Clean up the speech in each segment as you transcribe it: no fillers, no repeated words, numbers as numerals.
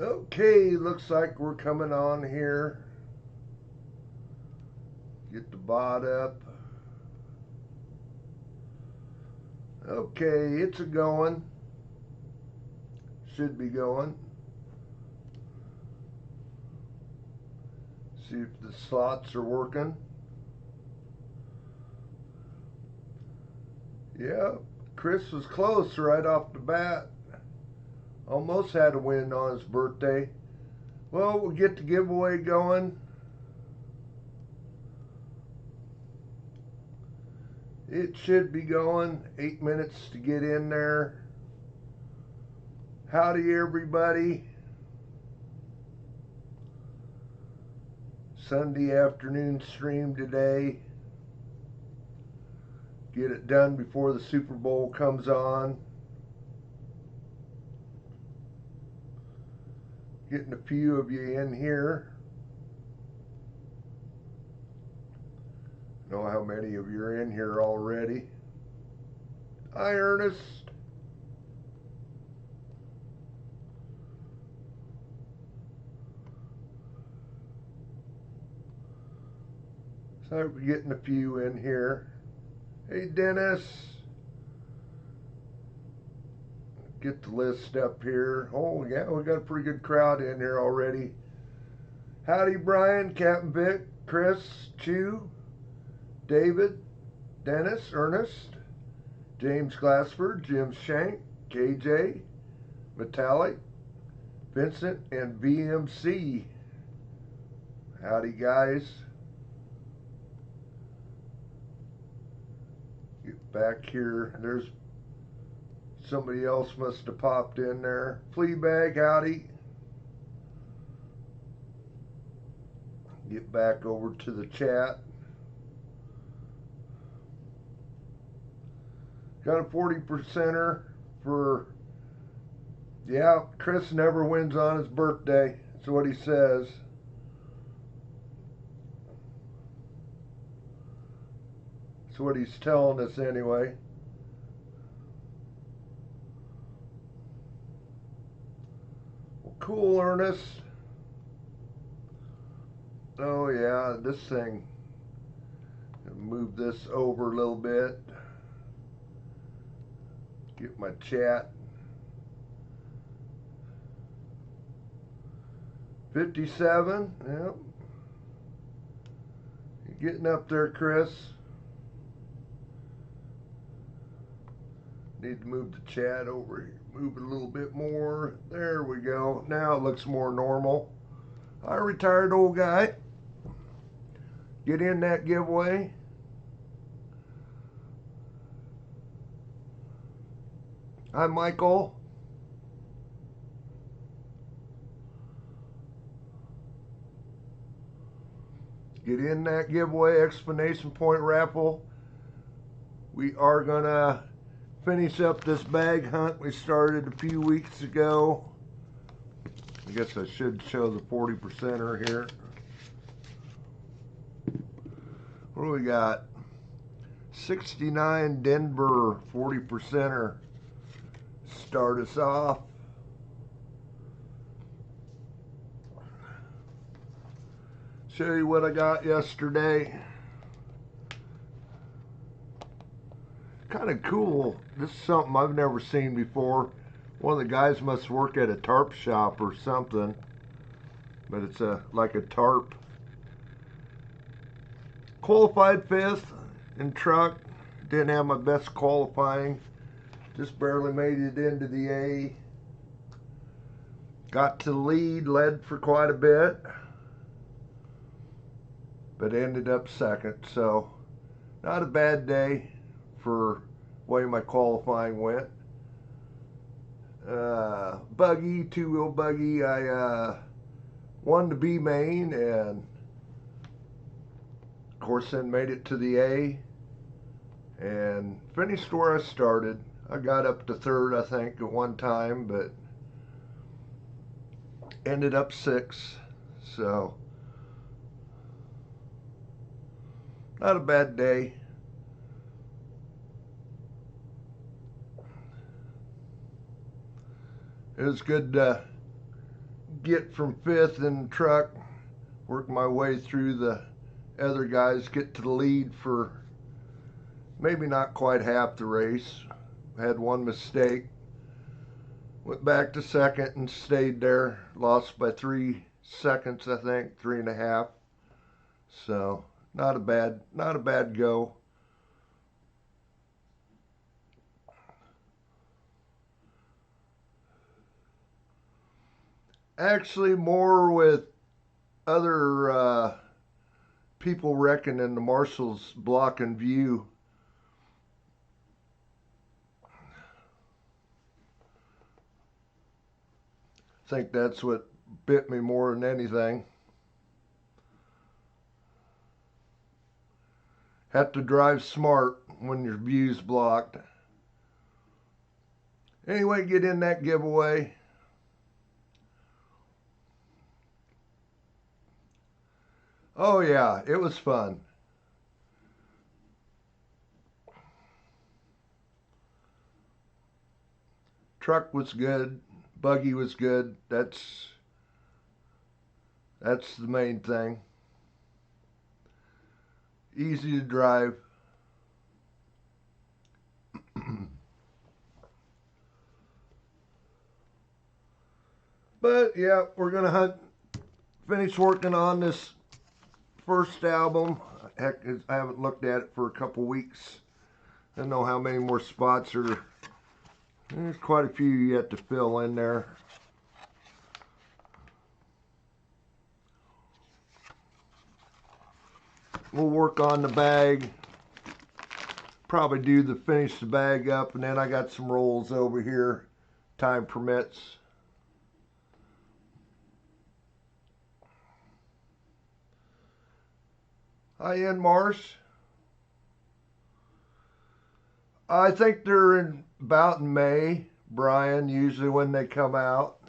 Okay, looks like we're coming on here. Get the bot up. Okay, it's a going. Should be going. See if the slots are working. Yeah, Chris was close right off the bat. Almost had a win on his birthday. Well, we'll get the giveaway going. It should be going. 8 minutes to get in there. Howdy, everybody. Sunday afternoon stream today. Get it done before the Super Bowl comes on. Getting a few of you in here. Know how many of you are in here already. Hi, Ernest. So we're getting a few in here. Hey, Dennis. Get the list up here. Oh, yeah, we got a pretty good crowd in here already. Howdy, Brian, Captain Vic, Chris, Chew, David, Dennis, Ernest, James Glassford, Jim Shank, KJ, Metallic, Vincent, and VMC. Howdy, guys. Get back here. There's somebody else must have popped in there. Fleabag, howdy. Get back over to the chat. Got a 40%er for, yeah, Chris never wins on his birthday. That's what he says. That's what he's telling us anyway. Well, cool, Ernest. Oh yeah, this thing. Move this over a little bit. Get my chat. 57, yep. You're getting up there, Chris. Need to move the chat over here. Move it a little bit more. There we go. Now it looks more normal. Hi, retired old guy. Get in that giveaway. Hi, Michael. Get in that giveaway, exclamation point raffle. We are gonna finish up this bag hunt we started a few weeks ago. I guess I should show the 40%er here. What do we got? 69 Denver 40%er. Start us off. Show you what I got yesterday. Kind of cool. This is something I've never seen before. One of the guys must work at a tarp shop or something. But it's like a tarp. Qualified 5th in truck. Didn't have my best qualifying. Just barely made it into the A. Got to lead, led for quite a bit. But ended up second. So not a bad day for the way my qualifying went. Buggy, two-wheel buggy. I won the B main and of course then made it to the A and finished where I started. I got up to 3rd, I think, at one time, but ended up 6th. So not a bad day. It was good get from 5th in the truck, work my way through the other guys, get to the lead for maybe not quite half the race. Had one mistake. Went back to 2nd and stayed there. Lost by 3 seconds, I think, 3.5. So not a bad go. Actually, more with other people wrecking in the marshals blocking view. I think that's what bit me more than anything. Have to drive smart when your view's blocked. Anyway, get in that giveaway. Oh yeah, it was fun. Truck was good. Buggy was good. That's the main thing. Easy to drive. But yeah, we're gonna finish working on this first album. Heck, I haven't looked at it for a couple weeks. I don't know how many more spots are. There's quite a few yet to fill in there. We'll work on the bag. Probably finish the bag up, and then I got some rolls over here. Time permits. Hi, Ian Marsh. I think they're about in May, Brian, usually when they come out.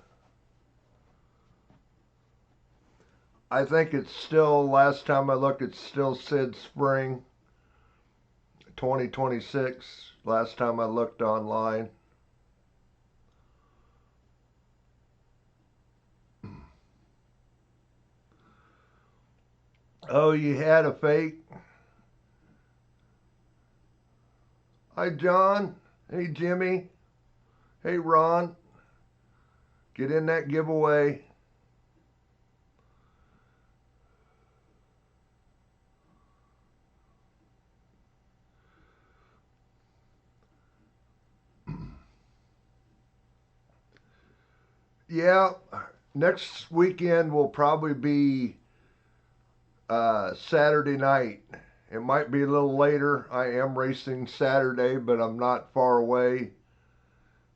I think it's still, last time I looked, it's still said spring 2026, last time I looked online. Oh, you had a fake? Hi, John. Hey, Jimmy. Hey, Ron. Get in that giveaway. Yeah, next weekend will probably be Saturday night. It might be a little later. I am racing Saturday, but I'm not far away.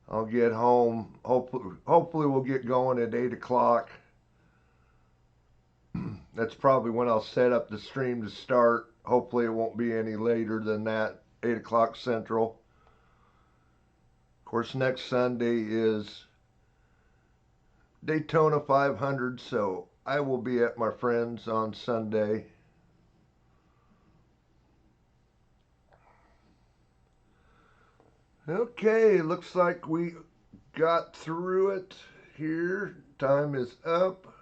I'll get home. Hopefully we'll get going at 8 o'clock. That's probably when I'll set up the stream to start. Hopefully it won't be any later than that, 8 o'clock Central. Of course, next Sunday is Daytona 500, so I will be at my friend's on Sunday. Okay, looks like we got through it here. Time is up.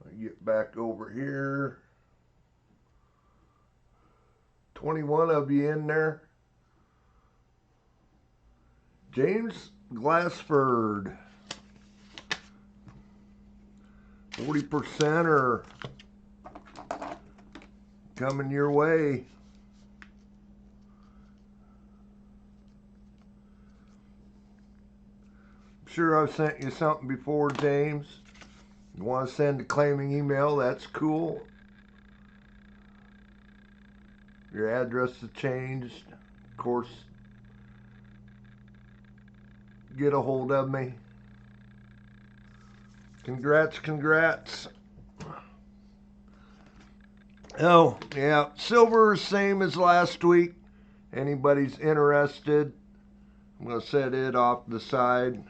I get back over here. 21 of you in there. James Glassford. 40% are coming your way. I'm sure I've sent you something before, James. You want to send a claiming email, that's cool. Your address has changed. Of course, get a hold of me. Congrats, congrats. Oh, yeah, silver is same as last week. Anybody's interested, I'm going to set it off to the side.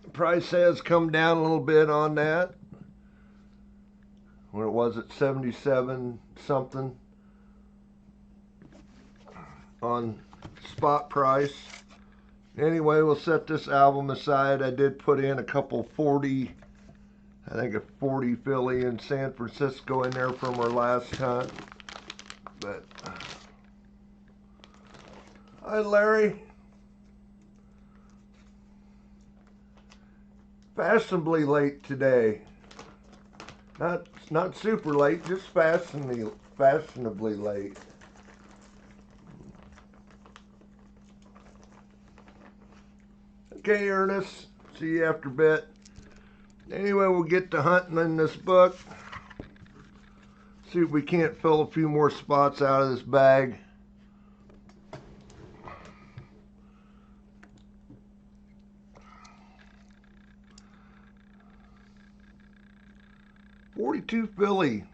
The price has come down a little bit on that. When it was at 77 something. on spot price. Anyway, we'll set this album aside. I did put in a couple 40, I think a 40 filly in San Francisco in there from our last hunt. But, hi Larry. Fashionably late today. Not super late, just fashionably late. Okay, Ernest. See you after a bit. Anyway, we'll get to hunting in this book. See if we can't fill a few more spots out of this bag. .42 filly.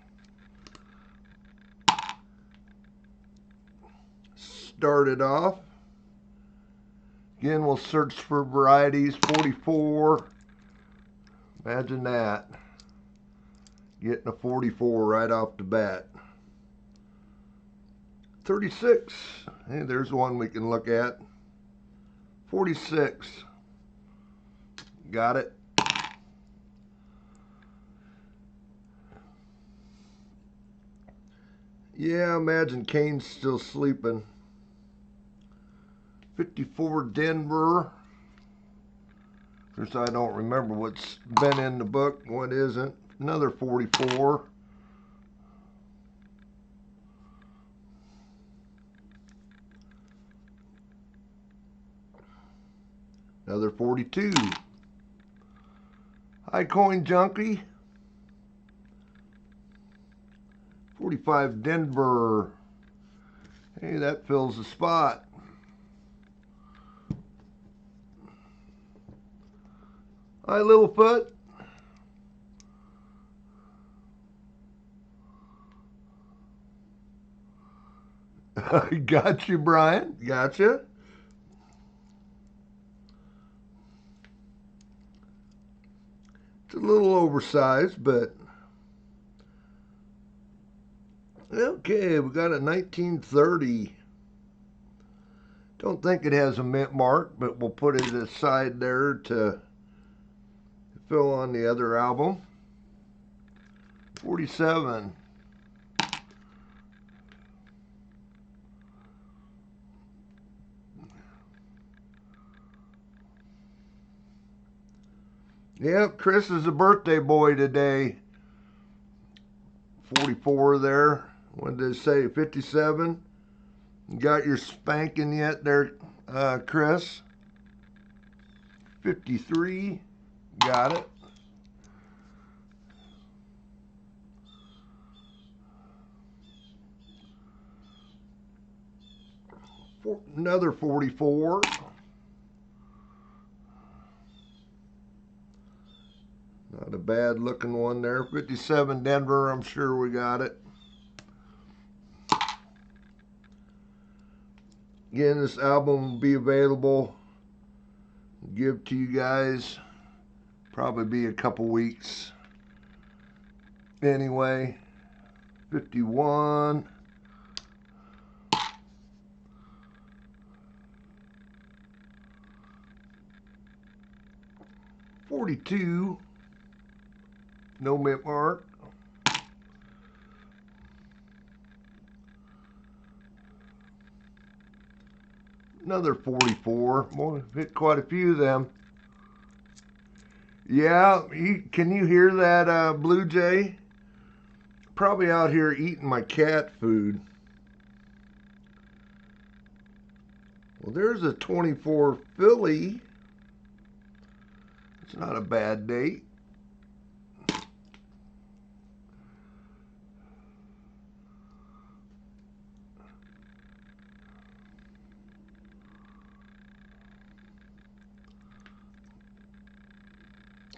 Started off. Again, we'll search for varieties. 44. Imagine that. Getting a 44 right off the bat. 36. Hey, there's one we can look at. 46. Got it. Yeah, imagine Kane's still sleeping. 54 Denver. Of course, I don't remember what's been in the book, what isn't. Another 44. Another 42. High Coin Junkie. 45 Denver. Hey, that fills the spot. Hi, Littlefoot. Got you, Brian. Gotcha. It's a little oversized, but okay, we got a 1930. Don't think it has a mint mark, but we'll put it aside there to fill on the other album. 47. Yep, Chris is a birthday boy today. 44 there. What did it say? 57. You got your spanking yet there, Chris? 53. Got it. Another 44. Not a bad looking one there. 57 Denver, I'm sure we got it. Again, this album will be available. Give to you guys. Probably be a couple weeks. Anyway, 51. .42. No mint mark. Another 44. Boy, hit quite a few of them. Yeah, can you hear that blue jay? Probably out here eating my cat food. Well, there's a 24 filly. It's not a bad date.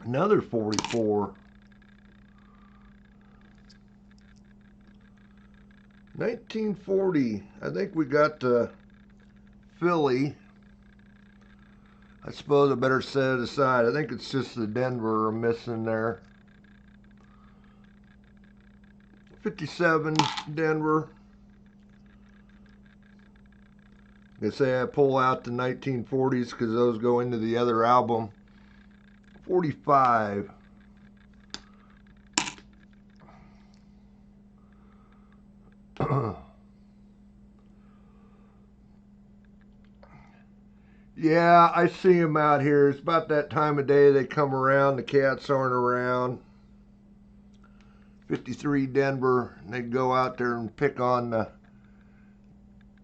Another 44. 1940. I think we got the filly. I suppose I better set it aside. I think it's just the Denver I'm missing there. 57 Denver. They say I pull out the 1940s because those go into the other album. 45. Yeah, I see them out here. It's about that time of day they come around. The cats aren't around. 53 Denver. And they go out there and pick on the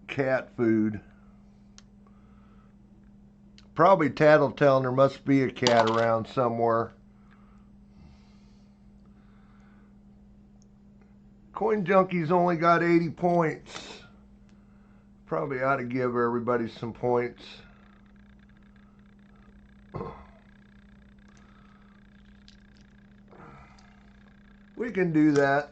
cat food. Probably tattletelling there must be a cat around somewhere. Coin Junkies only got 80 points. Probably ought to give everybody some points. We can do that.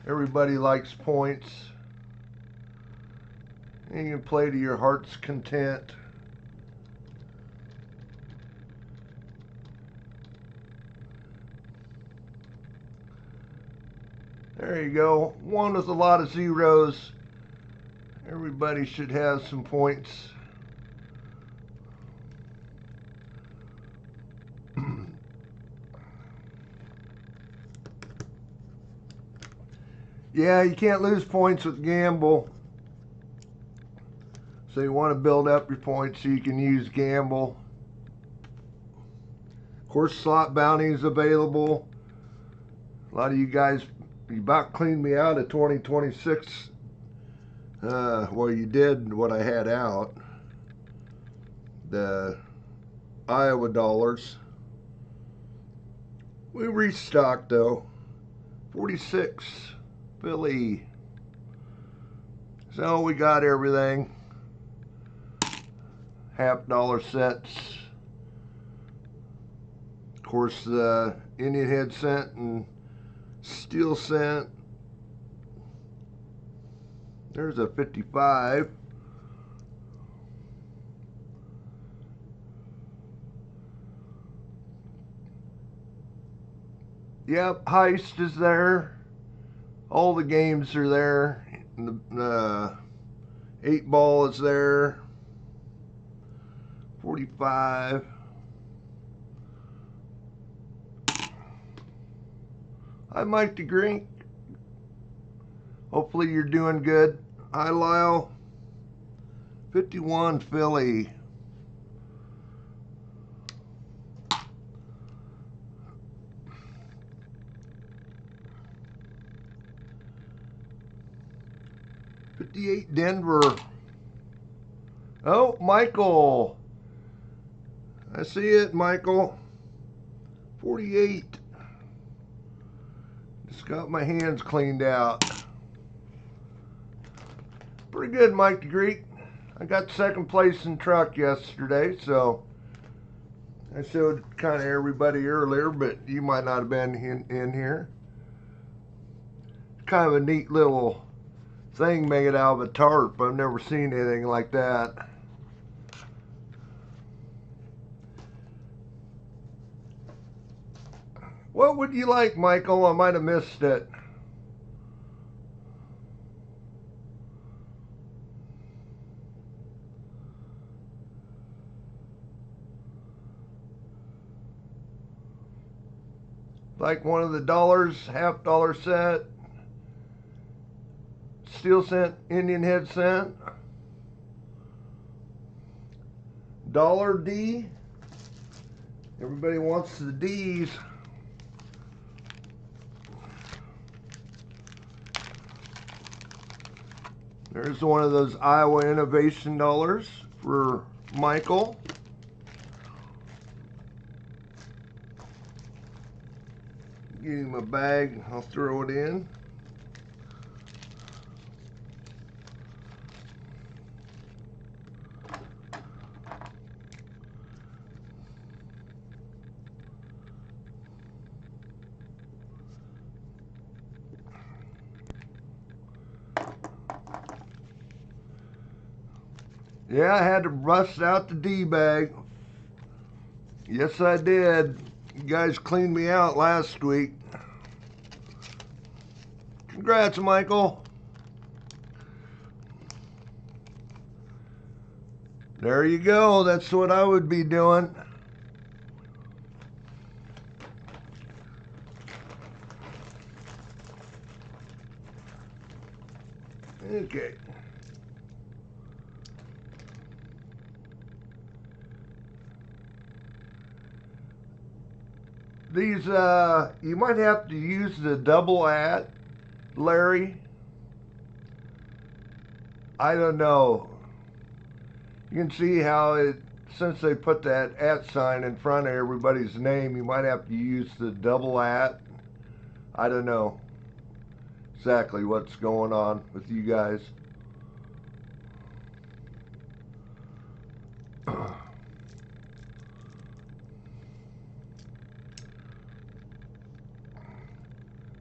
Everybody likes points. And you can play to your heart's content. There you go. One with a lot of zeros. Everybody should have some points. Yeah, you can't lose points with gamble. So you want to build up your points so you can use gamble. Of course, slot bounty is available. A lot of you guys, you about cleaned me out of 2026. Well, you did what I had out. The Iowa dollars. We restocked though. 46. Philly. So we got everything. $half sets. Of course, the Indian head cent and steel cent. There's a 55. Yep, Heist is there. All the games are there. The 8 ball is there. 45. Hi, Mike DeGreen. Hopefully you're doing good. Hi, Lyle. 51 Philly. Denver. Oh, Michael. I see it, Michael. 48. Just got my hands cleaned out. Pretty good, Mike DeGreek. I got second place in truck yesterday, so I showed kind of everybody earlier, but you might not have been in here. Kind of a neat little thing made out of a tarp. I've never seen anything like that. What would you like, Michael? I might have missed it. Like one of the dollars, $half set. Steel cent, Indian head cent. Dollar D. Everybody wants the D's. There's one of those Iowa Innovation dollars for Michael. Give him a bag, I'll throw it in. Yeah, I had to bust out the D bag. Yes, I did. You guys cleaned me out last week. Congrats, Michael. There you go. That's what I would be doing. Okay. These, you might have to use the double at, Larry. I don't know. You can see how it, since they put that at sign in front of everybody's name, you might have to use the double at. I don't know exactly what's going on with you guys.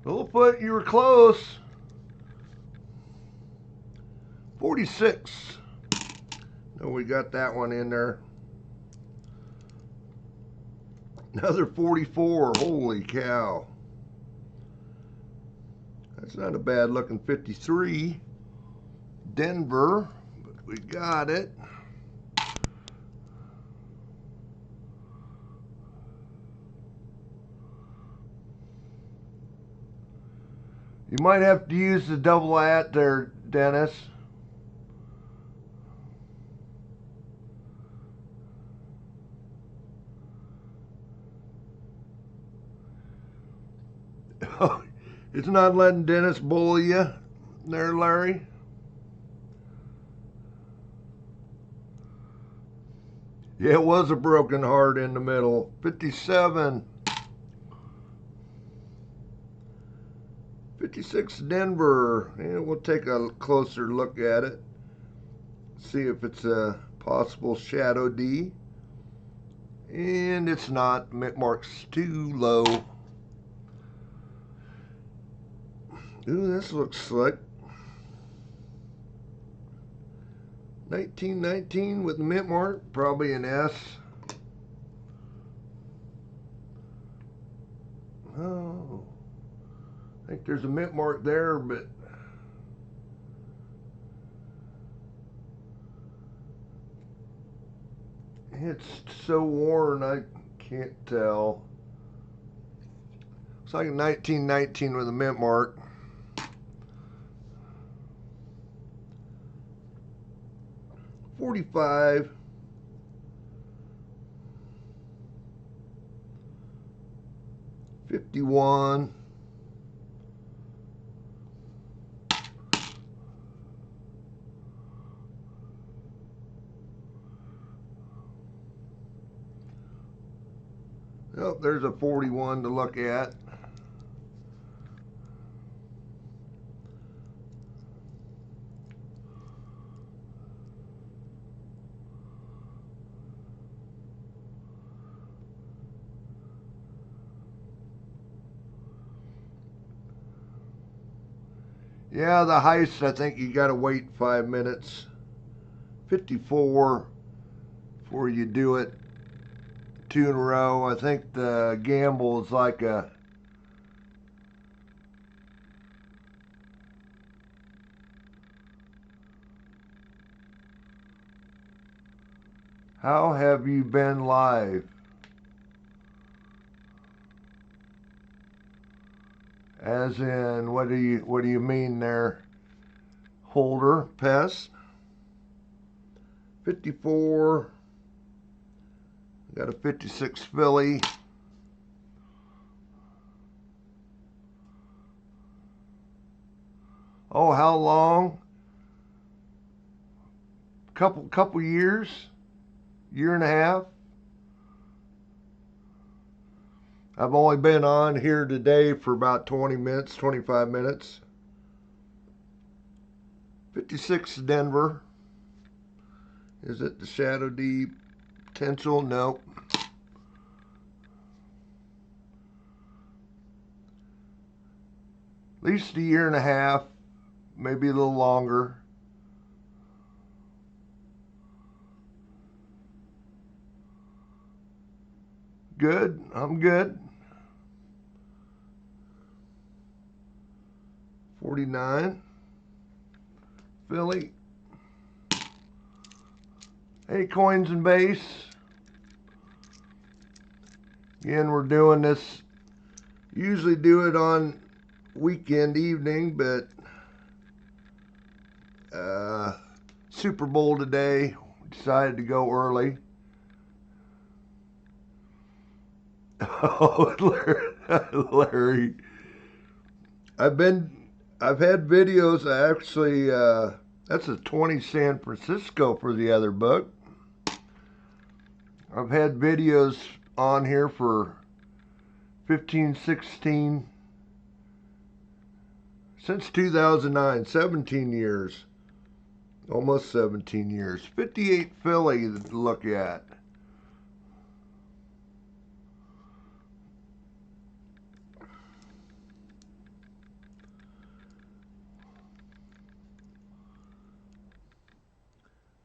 We'll put, you were close. 46. No, we got that one in there. Another 44. Holy cow. That's not a bad looking 53. Denver, but we got it. You might have to use the double at there, Dennis. It's not letting Dennis bully you there, Larry. Yeah, it was a broken heart in the middle. 57. 56 Denver. And we'll take a closer look at it. See if it's a possible shadow D. And it's not. Mint mark's too low. Ooh, this looks slick. 1919 with the mint mark, probably an S. Oh, I think there's a mint mark there, but it's so worn I can't tell. Looks like a 1919 with a mint mark. $45. $51. Oh, there's a 41 to look at. Yeah, the heist, I think you got to wait 5 minutes. 54 before you do it 2 in a row. I think the gamble is like a how have you been live? As in, what do you mean there? Holder, pest. 54. Got a 56 Philly. Oh, how long? Couple years. Year and a half. I've only been on here today for about 20 minutes, 25 minutes. 56 Denver. Is it the Shadow D potential? Nope. At least a year and a half, maybe a little longer. Good, I'm good. 49. Philly. Hey, coins and base. Again, we're doing this. Usually do it on weekend evening, but Super Bowl today. Decided to go early. Oh, Larry. I've had videos. I actually, that's a 20 San Francisco for the other book. I've had videos on here for 15, 16, since 2009, 17 years. Almost 17 years. 58 Philly to look at.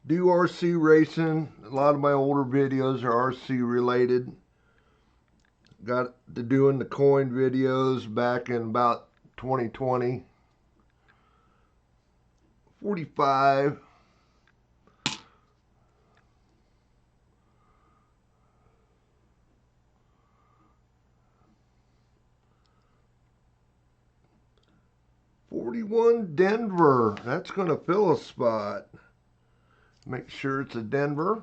Do RC racing. A lot of my older videos are RC related. Got to doing the coin videos back in about 2020. 45. $41 Denver. That's going to fill a spot. Make sure it's a Denver.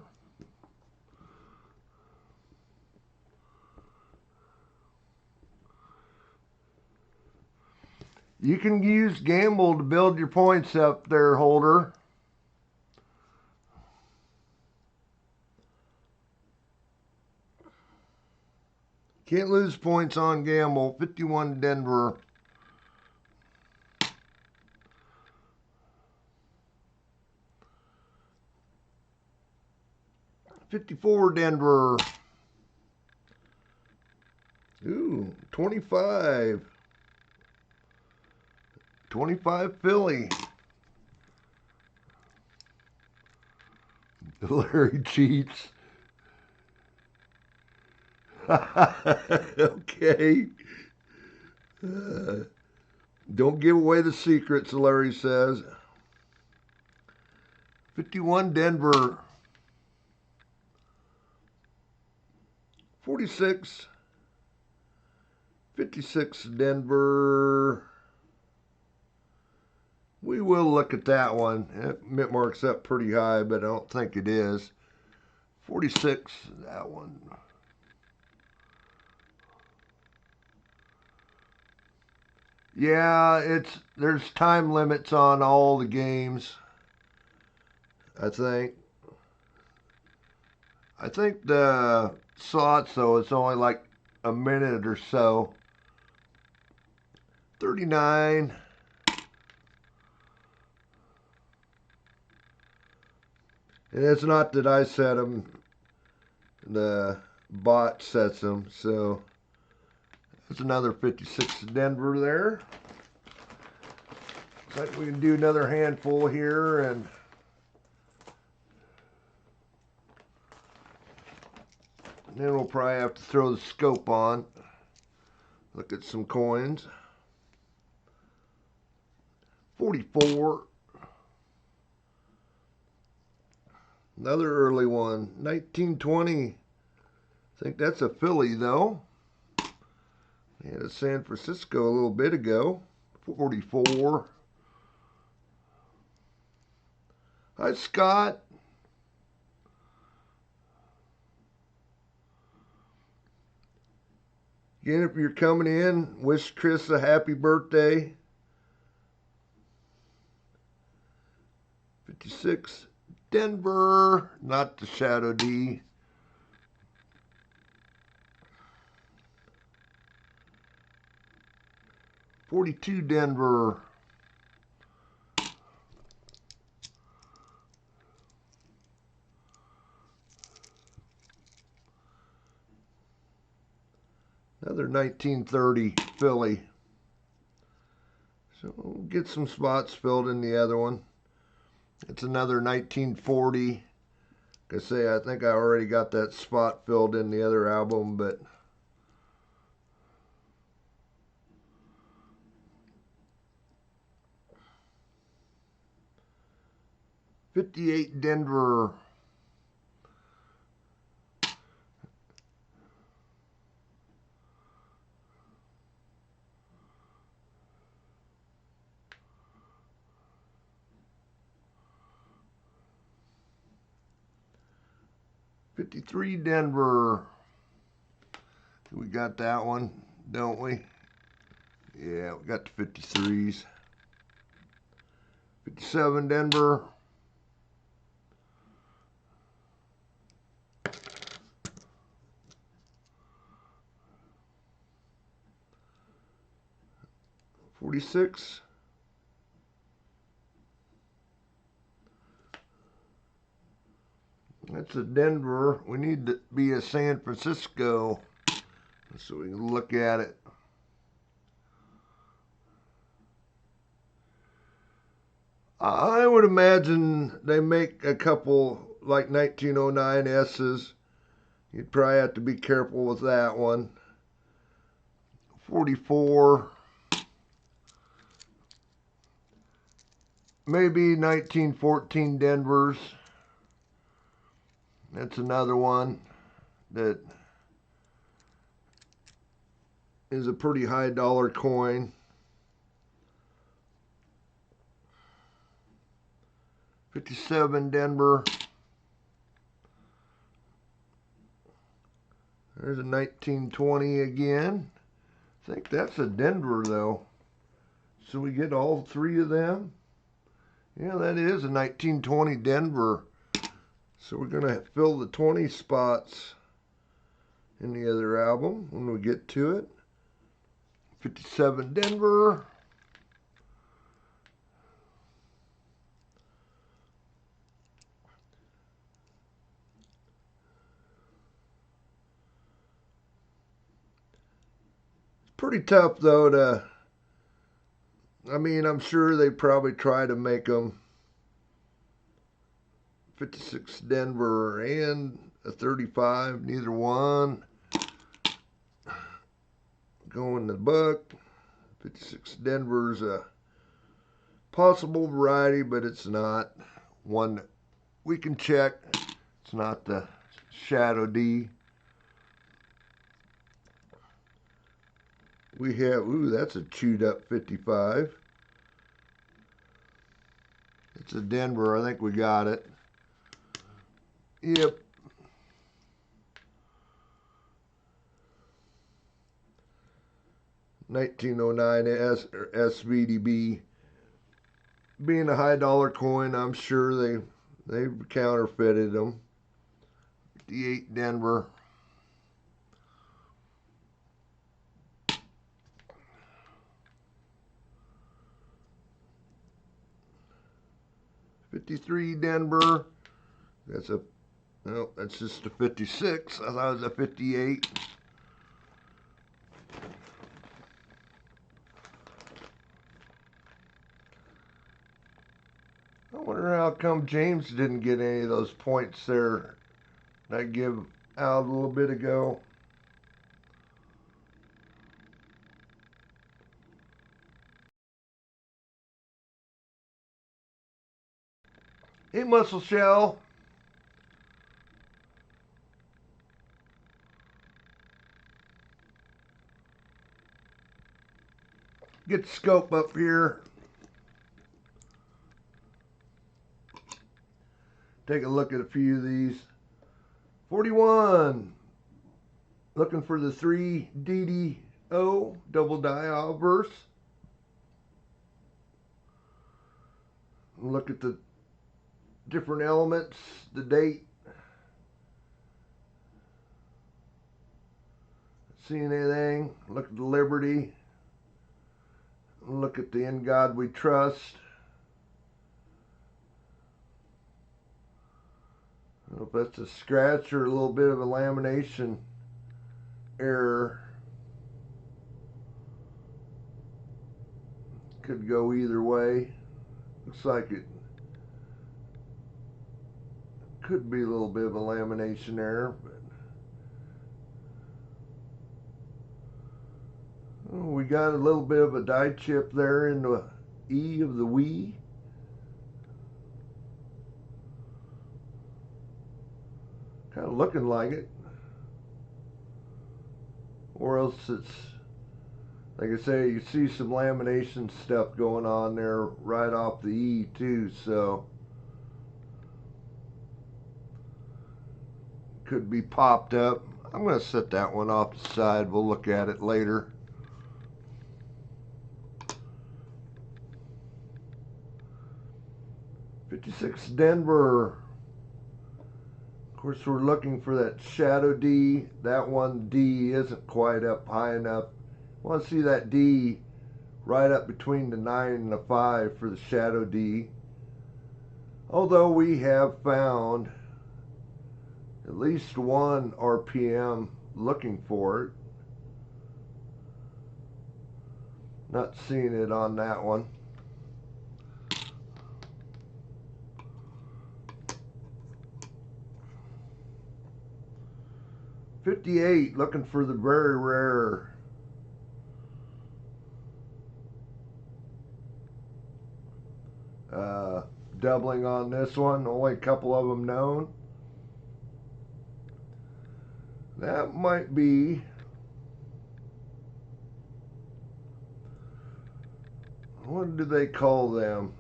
You can use gamble to build your points up there, holder. Can't lose points on gamble. 51 Denver. $54 Denver. Ooh, 25. 25 Philly. Larry cheats. Okay. Don't give away the secrets, Larry says. 51 Denver. 46. 56 Denver. We will look at that one. It marks up pretty high, but I don't think it is. 46, that one. Yeah, there's time limits on all the games, I think. I think the slots, though, it's only like a minute or so. 39. And it's not that I set them. The bot sets them. So that's another 56 Denver there. Looks like we can do another handful here, and then we'll probably have to throw the scope on. Look at some coins. 44. Another early one. 1920. I think that's a Philly, though. We had a San Francisco a little bit ago. 44. Hi, Scott. Again, if you're coming in, wish Chris a happy birthday. 56, Denver, not the Shadow D. $42 Denver. Another 1930 Philly. So we'll get some spots filled in the other one. It's another 1940. Like I say, I think I already got that spot filled in the other album, but 58 Denver. $53 Denver. We got that one, don't we? Yeah, we got the 53s. 57 Denver. $46. That's a Denver. We need to be a San Francisco so we can look at it. I would imagine they make a couple like 1909 S's. You'd probably have to be careful with that one. 44. Maybe 1914 Denvers. That's another one that is a pretty high dollar coin. 57 Denver. There's a 1920 again. I think that's a Denver though. So we get all three of them. Yeah, that is a 1920 Denver. So we're going to fill the 20 spots in the other album when we get to it. 57 Denver. It's pretty tough though to, I mean, I'm sure they probably try to make them 56 Denver and a 35, neither one. Going to the book. 56 Denver's a possible variety, but it's not one that we can check. It's not the Shadow D. We have, ooh, that's a chewed up 55. It's a Denver, I think we got it. Yep. $1909 SVDB. Being a high dollar coin, I'm sure they counterfeited them. 58 Denver. $53 Denver. That's a, no, that's just a 56. I thought it was a 58. I wonder how come James didn't get any of those points there that I give out a little bit ago. Hey, Muscle Shell. Get the scope up here. Take a look at a few of these. 41. Looking for the 3 DDO double die obverse. Look at the different elements, the date. Seeing anything? Look at the Liberty. Look at the In God We Trust. I don't know if that's a scratch or a little bit of a lamination error. Could go either way. Looks like it could be a little bit of a lamination error, but we got a little bit of a die chip there in the E of the Wii. Kind of looking like it. Or else it's, like I say, you see some lamination stuff going on there right off the E too, so could be popped up. I'm going to set that one off the side. We'll look at it later. '56 Denver. Of course, we're looking for that shadow D. That one D isn't quite up high enough. Want to see that D right up between the 9 and the 5 for the shadow D. Although we have found at least one RPM looking for it. Not seeing it on that one. '58, looking for the very rare doubling on this one. Only a couple of them known. That might be what do they call them?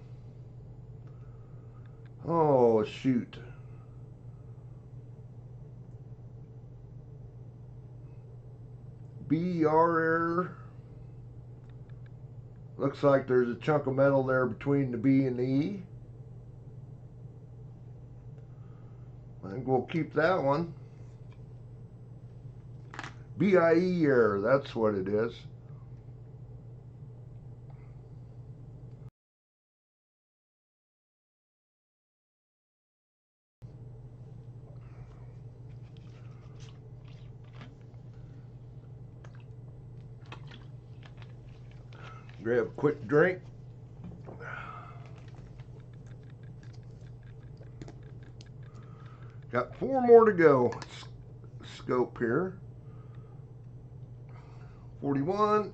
Oh shoot. BR. Looks like there's a chunk of metal there between the B and the E. I think we'll keep that one. BIE error, that's what it is. Grab a quick drink. Got 4 more to go. Scope here. 41.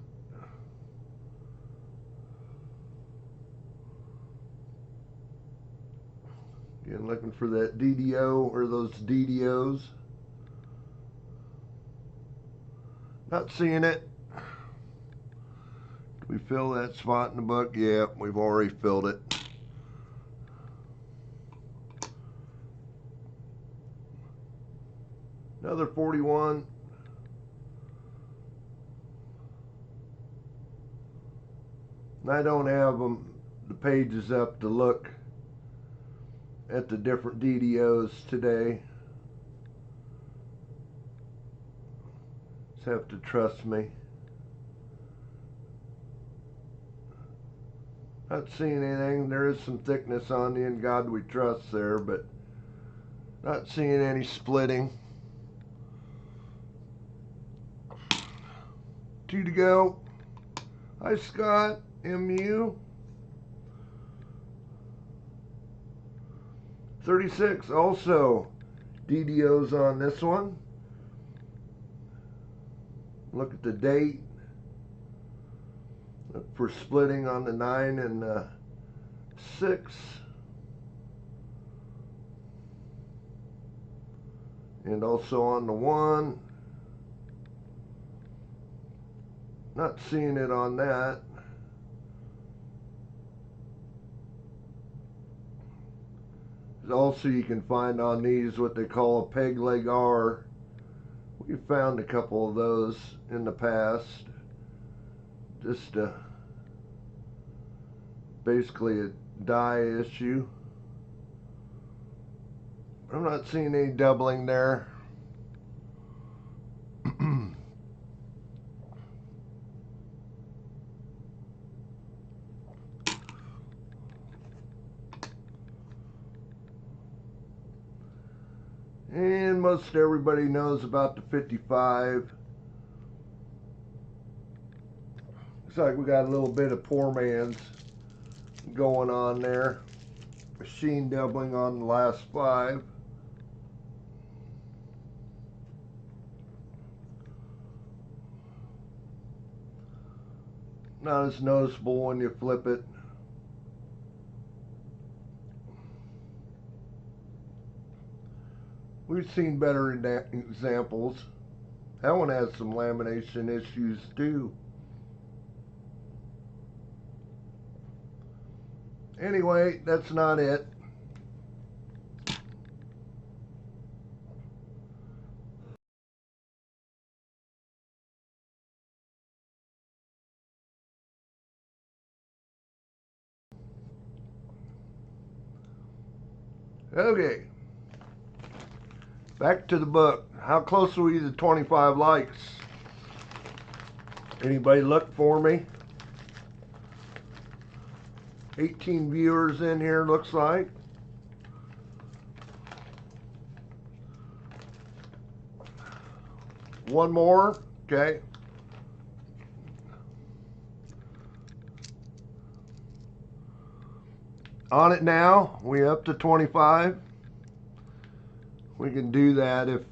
Again, looking for that DDO or those DDOs. Not seeing it. Did we fill that spot in the book? Yeah, we've already filled it. Another 41. And I don't have the pages up to look at the different DDOs today. Just have to trust me. Not seeing anything. There is some thickness on the In God We Trust there, but not seeing any splitting. 2 to go. Hi Scott, MU. 36, also DDOs on this one. Look at the date. Look for splitting on the 9 and the 6. And also on the 1. Not seeing it on that. Also, you can find on these what they call a peg leg R. We found a couple of those in the past. Just basically a die issue. I'm not seeing any doubling there. And most everybody knows about the 55. Looks like we got a little bit of poor man's going on there. Machine doubling on the last 5. Not as noticeable when you flip it. We We've seen better examples. That one has some lamination issues too. Anyway, that's not it. Okay. Back to the book. How close are we to 25 likes? Anybody look for me? 18 viewers in here, looks like. One more. Okay. On it now. We up to 25. We can do that if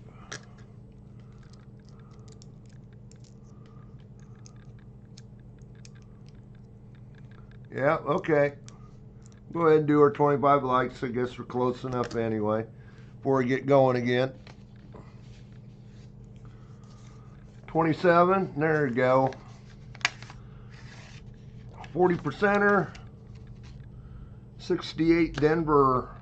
yeah, okay. Go ahead and do our 25 likes. I guess we're close enough anyway before we get going again. 27, there you go. 40%er. 68 Denver.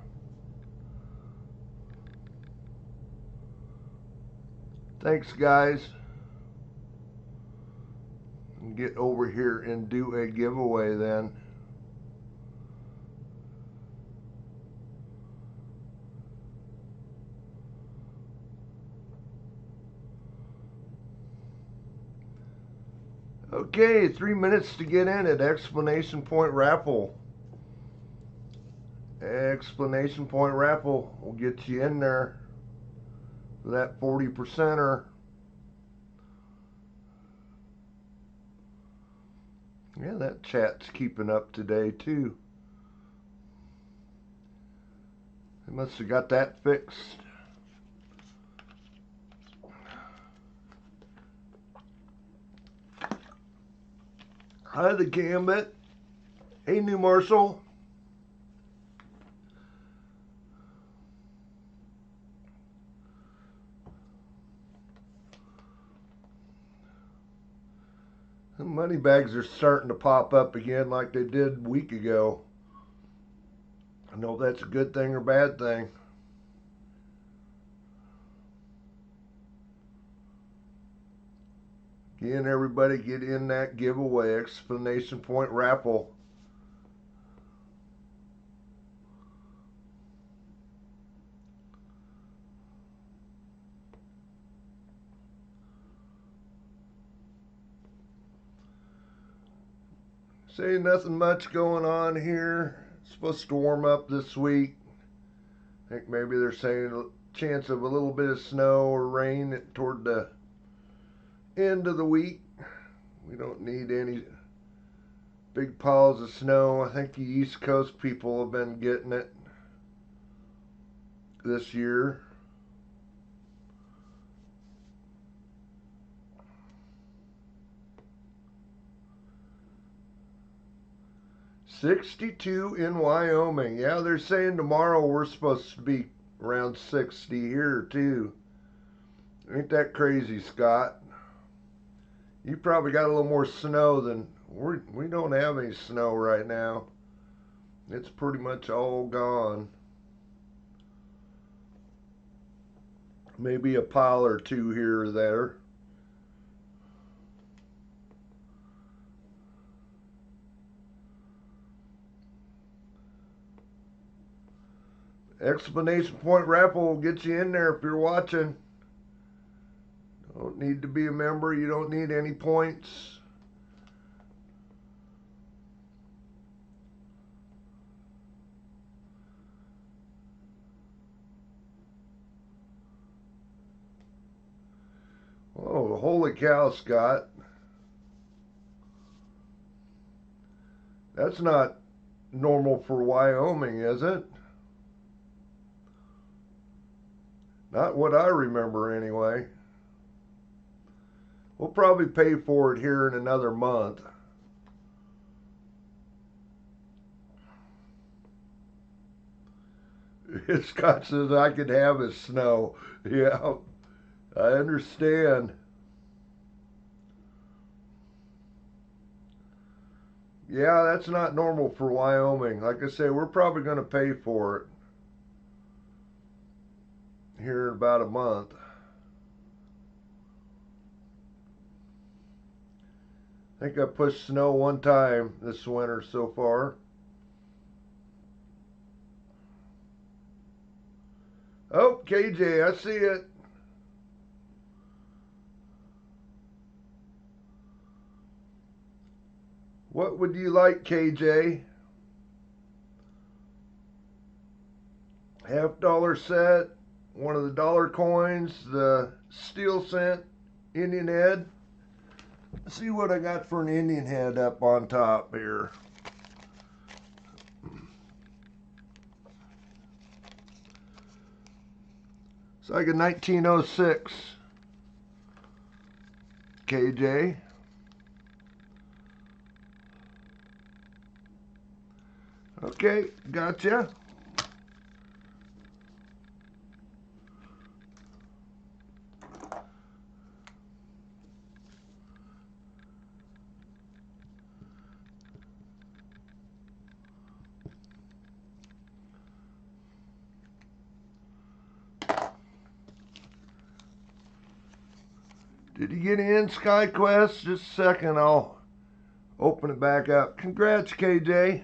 Thanks, guys. Get over here and do a giveaway then. Okay, 3 minutes to get in it. Explanation point raffle. Explanation point raffle will get you in there for that 40%er. Yeah, that chat's keeping up today too. They must have got that fixed. Hi, the Gambit. Hey, New Marshall. The money bags are starting to pop up again like they did a week ago. I don't know if that's a good thing or bad thing. Again, everybody get in that giveaway, explanation point raffle. Say nothing much going on here. It's supposed to warm up this week. I think maybe they're saying a chance of a little bit of snow or rain toward the end of the week. We don't need any big piles of snow. I think the East Coast people have been getting it this year. '62 in Wyoming. Yeah, they're saying tomorrow we're supposed to be around 60 here too. Ain't that crazy, Scott? You probably got a little more snow than we don't have any snow right now. It's pretty much all gone. Maybe a pile or two here or there. Explanation point raffle will get you in there if you're watching. Don't need to be a member. You don't need any points. Oh, holy cow, Scott. That's not normal for Wyoming, is it? Not what I remember anyway. We'll probably pay for it here in another month. Scott says I could have his snow. Yeah, I understand. Yeah, that's not normal for Wyoming. Like I say, we're probably going to pay for it here in about a month. I think I pushed snow one time this winter so far. Oh, KJ, I see it. What would you like, KJ? $50 set, one of the dollar coins, the steel cent Indian head. Let's see what I got for an Indian head up on top here. It's like a 1906 KJ. Okay, gotcha. Did you get in, SkyQuest? Just a second, I'll open it back up. Congrats, KJ.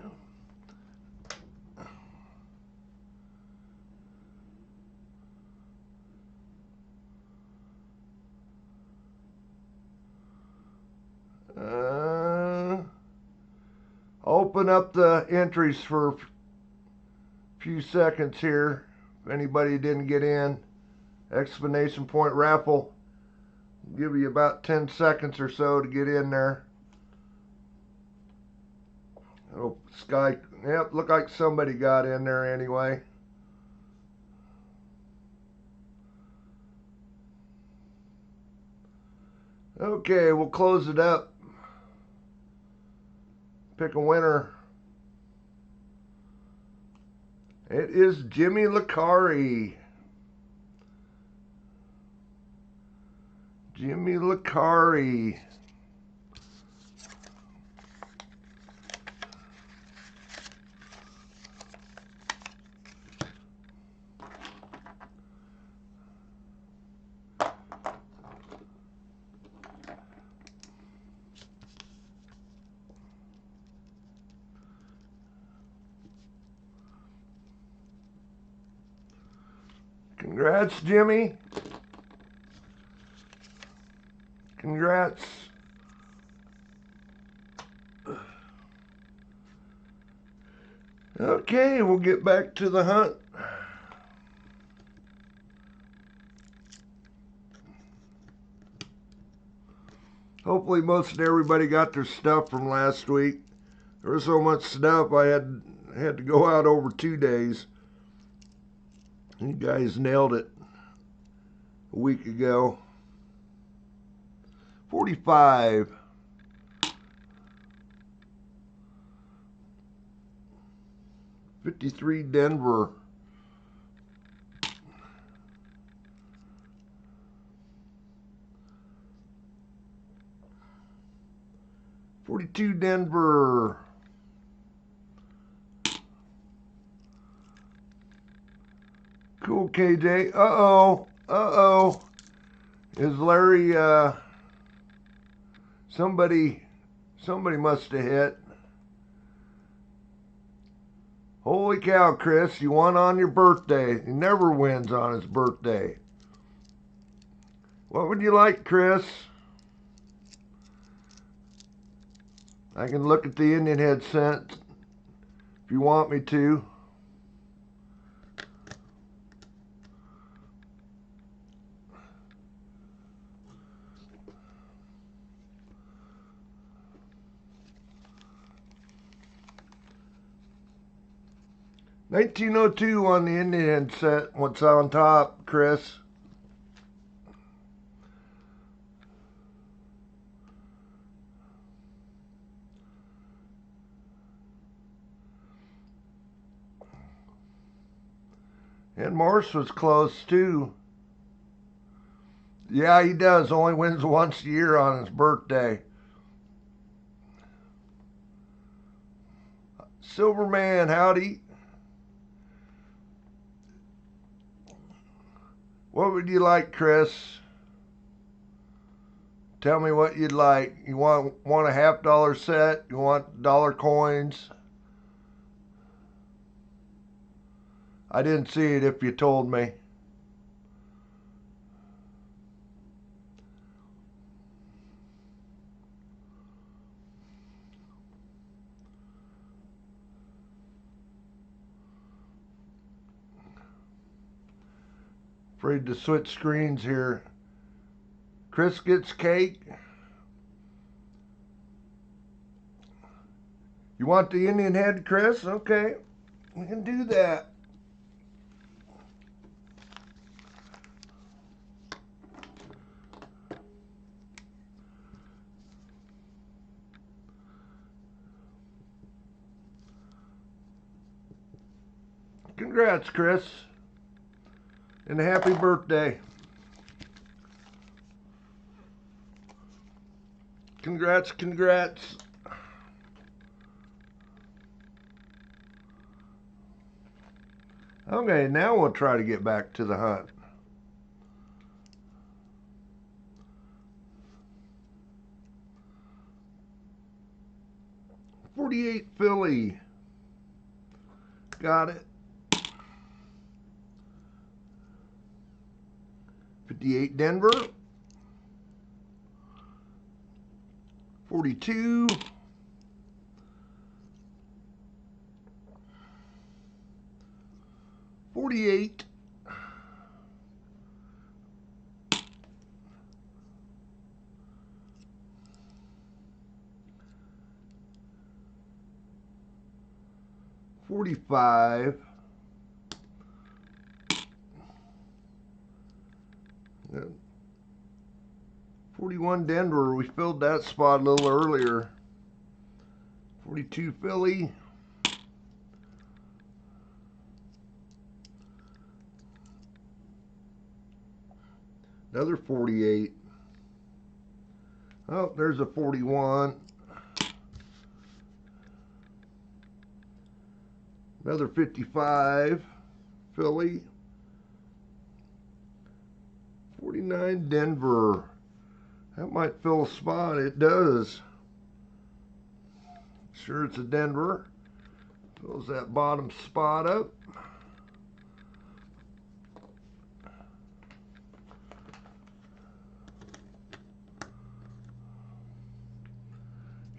Open up the entries for a few seconds here. If anybody didn't get in, exclamation point raffle. Give you about 10 seconds or so to get in there. Oh, Sky, yep, looked like somebody got in there anyway. Okay, we'll close it up. Pick a winner. It is Jimmy Licari. Jimmy Licari. Congrats, Jimmy. Congrats. Okay, we'll get back to the hunt. Hopefully most everybody got their stuff from last week. There was so much stuff I had to go out over 2 days. You guys nailed it a week ago. 45. $53 Denver. $42 Denver. Cool, KJ. Uh-oh. Uh-oh. Is Larry, somebody must have hit. Holy cow, Chris, you won on your birthday. He never wins on his birthday. What would you like, Chris? I can look at the Indian head cent if you want me to. $19.02 on the Indian head set. What's on top, Chris? And Morse was close too. Yeah, he does. Only wins once a year on his birthday. Silverman, howdy. What would you like, Chris? Tell me what you'd like. You want a $50 set? You want dollar coins? I didn't see it if you told me. Afraid to switch screens here. Chris gets cake. You want the Indian head, Chris? Okay, we can do that. Congrats, Chris, and a happy birthday. Congrats, congrats. Okay, now we'll try to get back to the hunt. .48 Philly. Got it. 58 Denver. 42. 48. 45. 41 Denver, we filled that spot a little earlier. 42 Philly. Another 48. Oh, there's a 41. Another 55 Philly. 49 Denver. That might fill a spot. It does. Sure, it's a Denver. Fills that bottom spot up.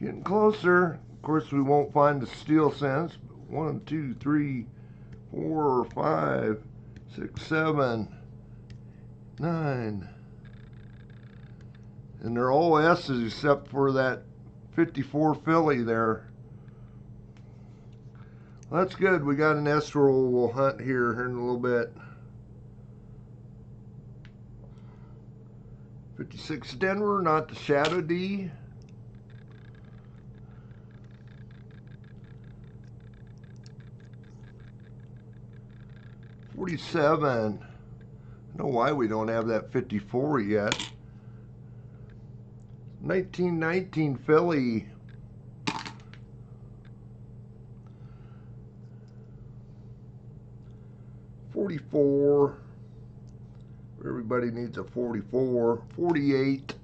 Getting closer. Of course, we won't find the steel cents. 1, 2, 3, 4, 5, 6, 7, 9. And they're all S's except for that 54 Philly there. Well, that's good. We got an S roll we'll hunt here in a little bit. 56 Denver, not the Shadow D. 47. I don't know why we don't have that 54 yet. 1919 Philly. 44. Everybody needs a 44. 48.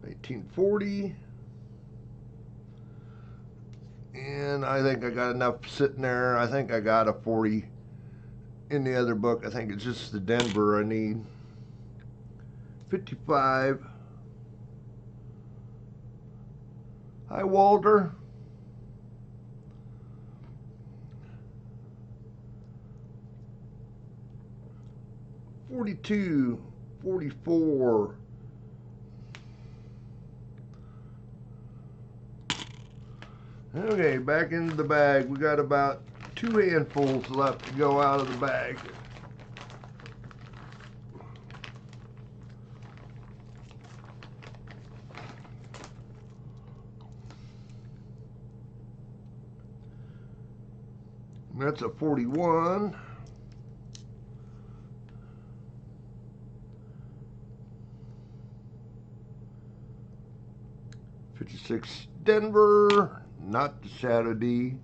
1940. And I think I got enough sitting there. I think I got a 40 in the other book. I think it's just the Denver I need. 55. Hi, Walter. 42, 44. Okay, back into the bag. We got about 2 handfuls left to go out of the bag. That's a 41. $56 Denver, not the Shadow D.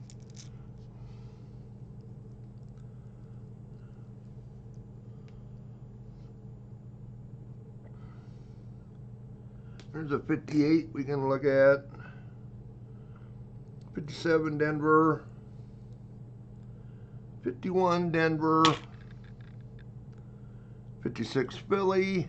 There's a 58 we can look at. 57 Denver. 51 Denver. 56 Philly.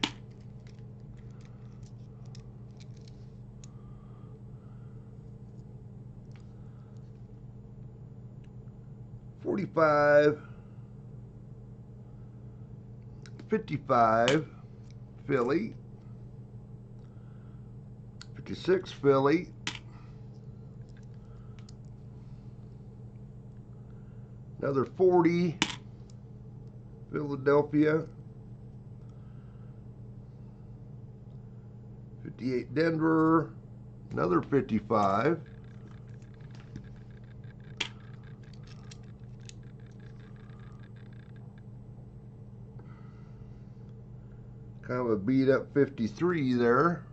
45. 55 Philly. 56 Philly. Another 40 Philadelphia. 58 Denver. Another 55. Kind of a beat up 53 there.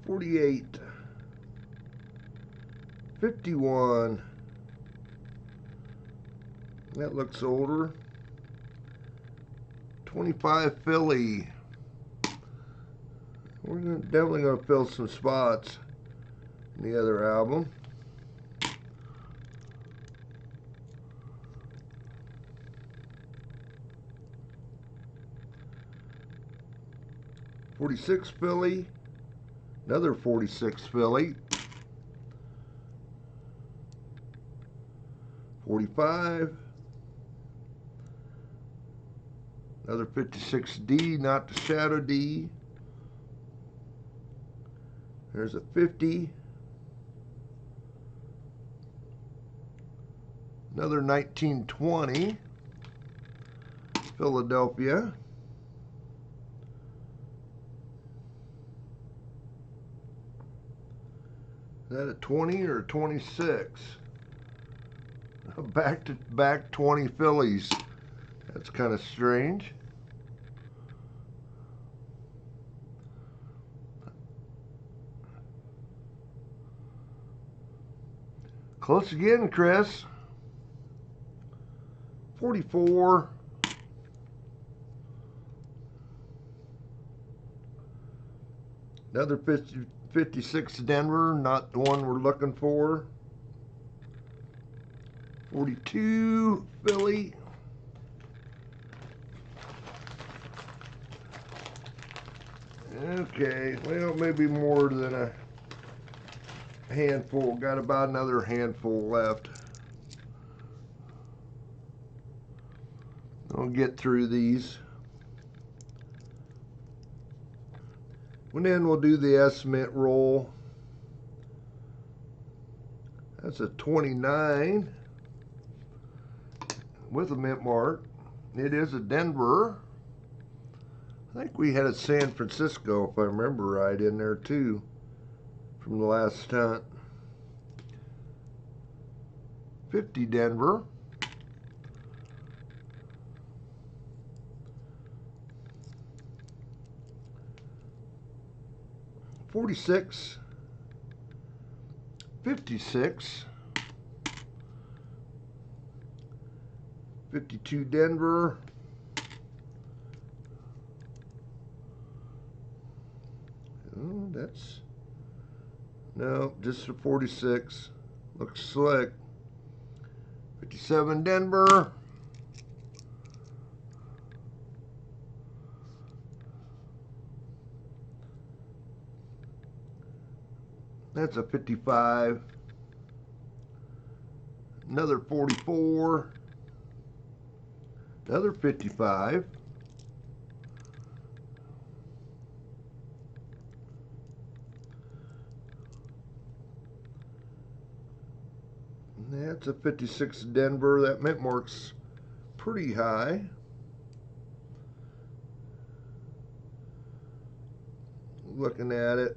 $48. 51. That looks older. 25 Philly. We're definitely going to fill some spots in the other album. $46 Philly. Another 46 Philly. 45. Another 56 D, not the Shadow D. There's a 50. Another 1920 Philadelphia. Is that a 20 or a 26? Back to back 20 Phillies. That's kind of strange. Close again, Chris. 44. Another 56 Denver, not the one we're looking for. 42 Philly. Okay, well, maybe more than a handful. Got about another handful left. I'll get through these. And then we'll do the estimate roll. That's a 29 with a mint mark. It is a Denver. I think we had a San Francisco, if I remember right, in there too from the last hunt. 50 Denver. $46. 56. 52 Denver. Oh, that's no, just a 46. Looks slick. 57 Denver. That's a 55. Another 44. Another 55. That's a 56 Denver. That mint mark's pretty high. Looking at it.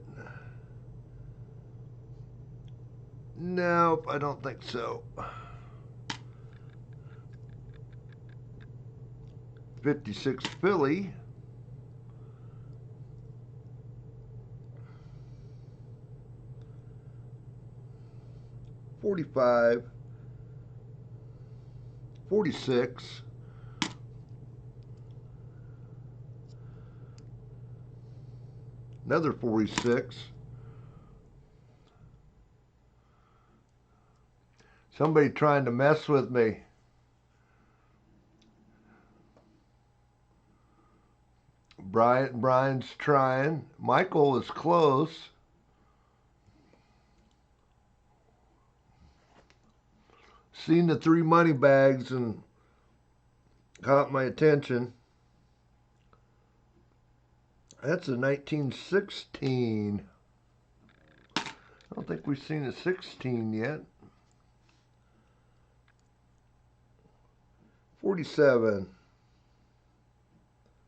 Nope, I don't think so. 56 Philly. $45, $46, another $46. Somebody trying to mess with me. Brian's trying. Michael is close. Seen the 3 money bags and caught my attention. That's a 1916. I don't think we've seen a 16 yet. 47.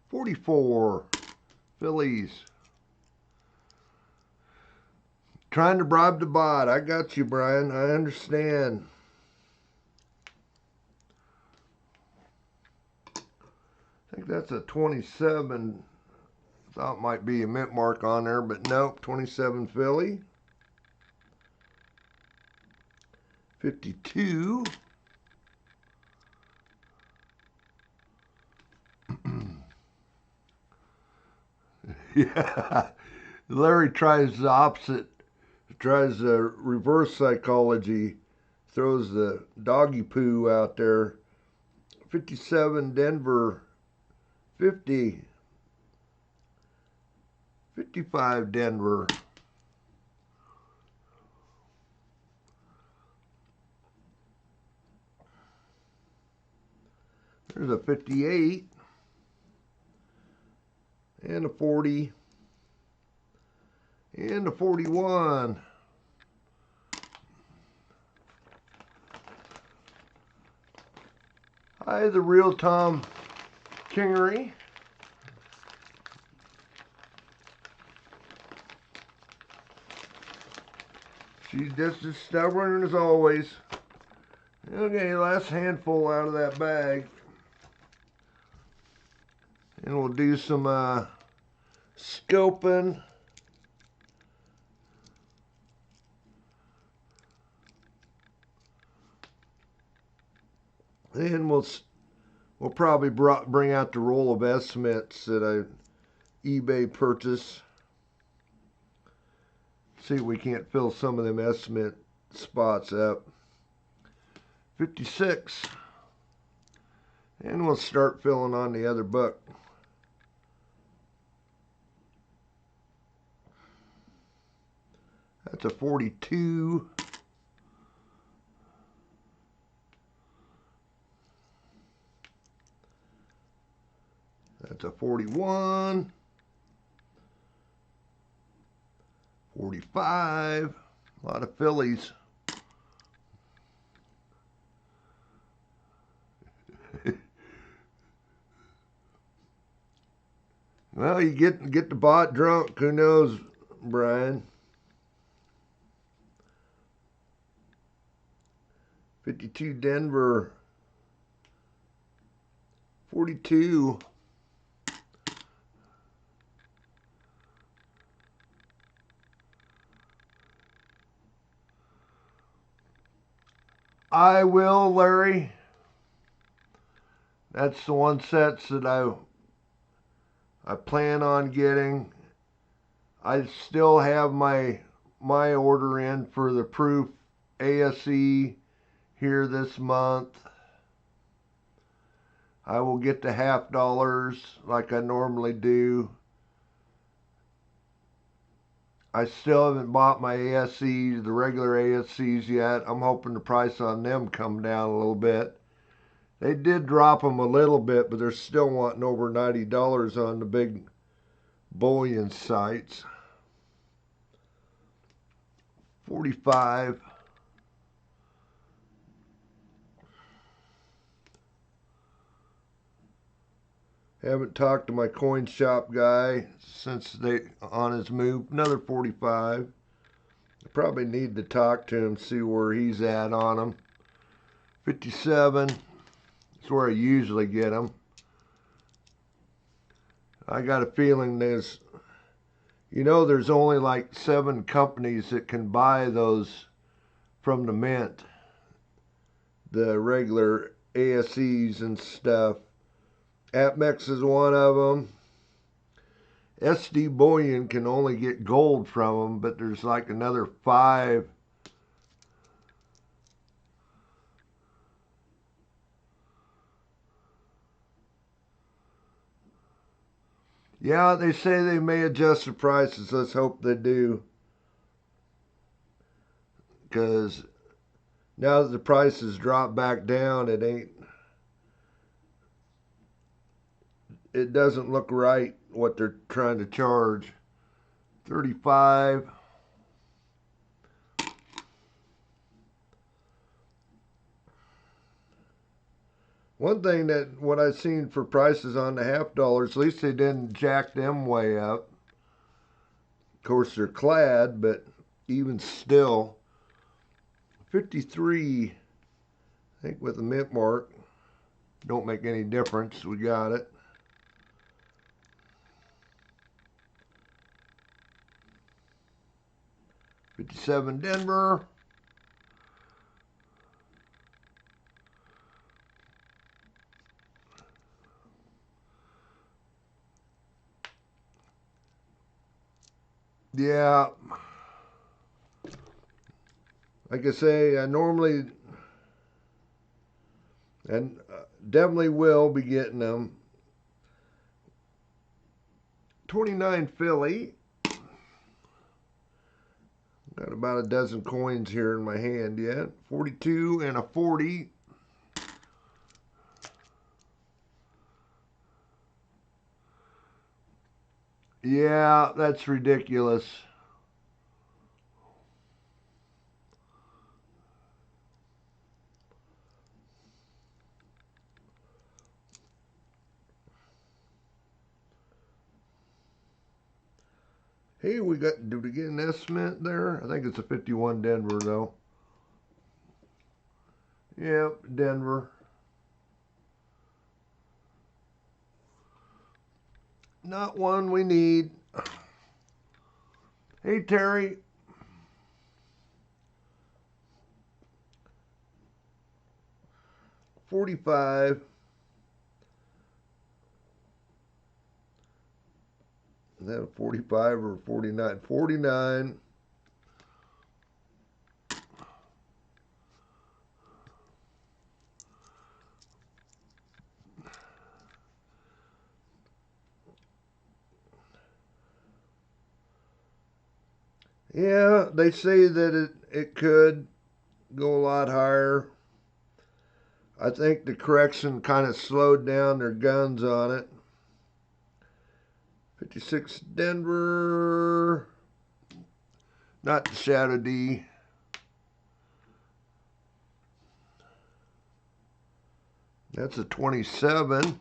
44. Phillies. Trying to bribe the bot. I got you, Brian. I understand. I think that's a 27. Thought might be a mint mark on there, but nope. 27 Philly. 52. Yeah. Larry tries the opposite. Tries the reverse psychology. Throws the doggy poo out there. 57 Denver. 50. 55 Denver. There's a 58. And a 40. And a 41. Hi, the real Tom Kingery. She's just as stubborn as always. Okay, last handful out of that bag. And we'll do some scoping. Then we'll probably bring out the roll of estimates that I eBay purchased. See if we can't fill some of them estimate spots up. 56. And we'll start filling on the other book. That's a 42. That's a 41. 45. A lot of Phillies. Well, you get the bot drunk. Who knows, Brian? 52 Denver. 42. I will, Larry. That's the one sets that I plan on getting. I still have my order in for the proof ASE here this month. I will get the $50 like I normally do. I still haven't bought my ASEs, the regular ASEs yet. I'm hoping the price on them come down a little bit. They did drop them a little bit, but they're still wanting over $90 on the big bullion sites. 45. Haven't talked to my coin shop guy since they on his move. Another 45. probably need to talk to him, see where he's at on them. 57 is where I usually get them. I got a feeling there's, there's only like 7 companies that can buy those from the mint. The regular ASEs and stuff. Apmex is one of them. SD Bullion can only get gold from them, but there's like another 5. Yeah, they say they may adjust the prices. Let's hope they do. Because now that the prices drop back down, it doesn't look right what they're trying to charge. 35. One thing that what I've seen for prices on the half dollars, at least they didn't jack them way up. Of course, they're clad, but even still, 53, I think with the mint mark, don't make any difference. We got it. $57 Denver. Yeah, like I say, I normally and definitely will be getting them. 29 Philly. Got about a dozen coins here in my hand yet. 42 and a 40. Yeah, that's ridiculous. Hey, did we get an estimate there? I think it's a 51 Denver though. Yep, Denver. Not one we need. Hey, Terry. $45. Is that a 45 or 49? 49. Yeah, they say that it could go a lot higher. I think the correction kind of slowed down their guns on it. 56 Denver. Not the Shadow D. That's a 27.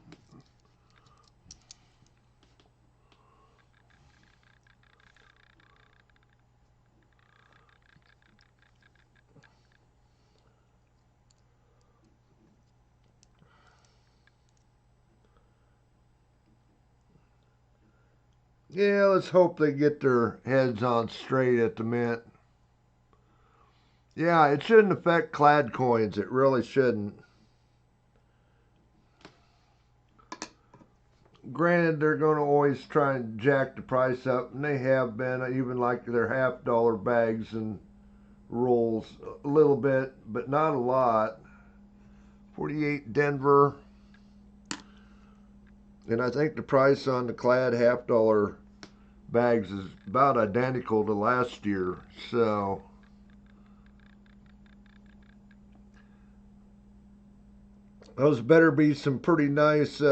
Yeah, let's hope they get their heads on straight at the mint. Yeah, it shouldn't affect clad coins. It really shouldn't. Granted, they're going to always try and jack the price up, and they have been, even like their half-dollar bags and rolls a little bit, but not a lot. 48 Denver. And I think the price on the clad half-dollar bags is about identical to last year, so those better be some pretty nice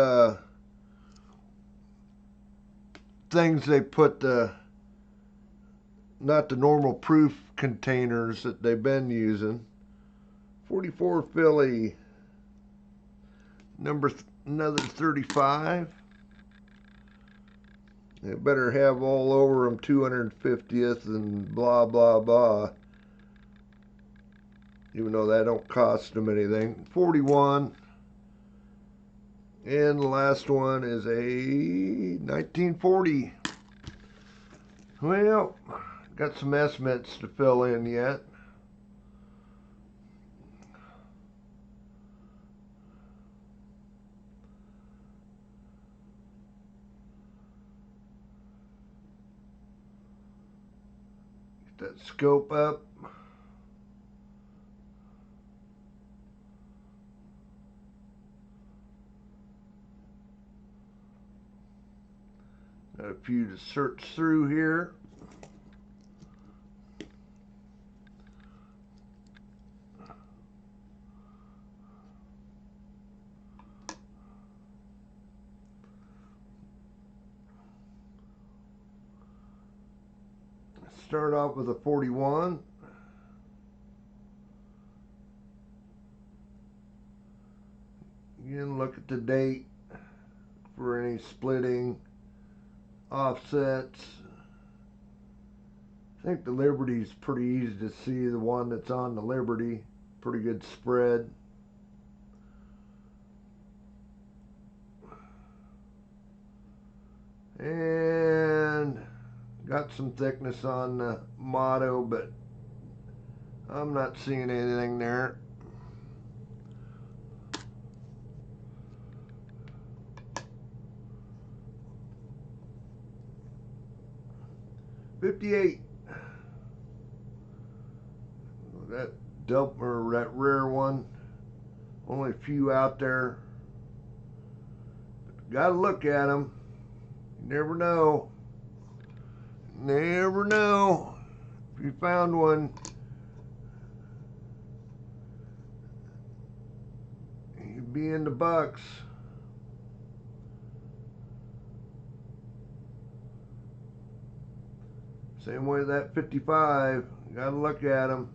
things they put not the normal proof containers that they've been using. 44 Philly, another 35. They better have all over them 250th and blah, blah, blah. Even though that don't cost them anything. 41. And the last one is a 1940. Well, got some estimates to fill in yet. Get that scope up. Got a few to search through here. Start off with a 41. Again, look at the date for any splitting, offsets. I think the Liberty's pretty easy to see, the one that's on the Liberty. Pretty good spread. And got some thickness on the motto, but I'm not seeing anything there. $58. That that rare one. Only a few out there. Gotta look at them. You never know. Never know. If you found one, you'd be in the bucks. Same way that 55. Gotta look at them.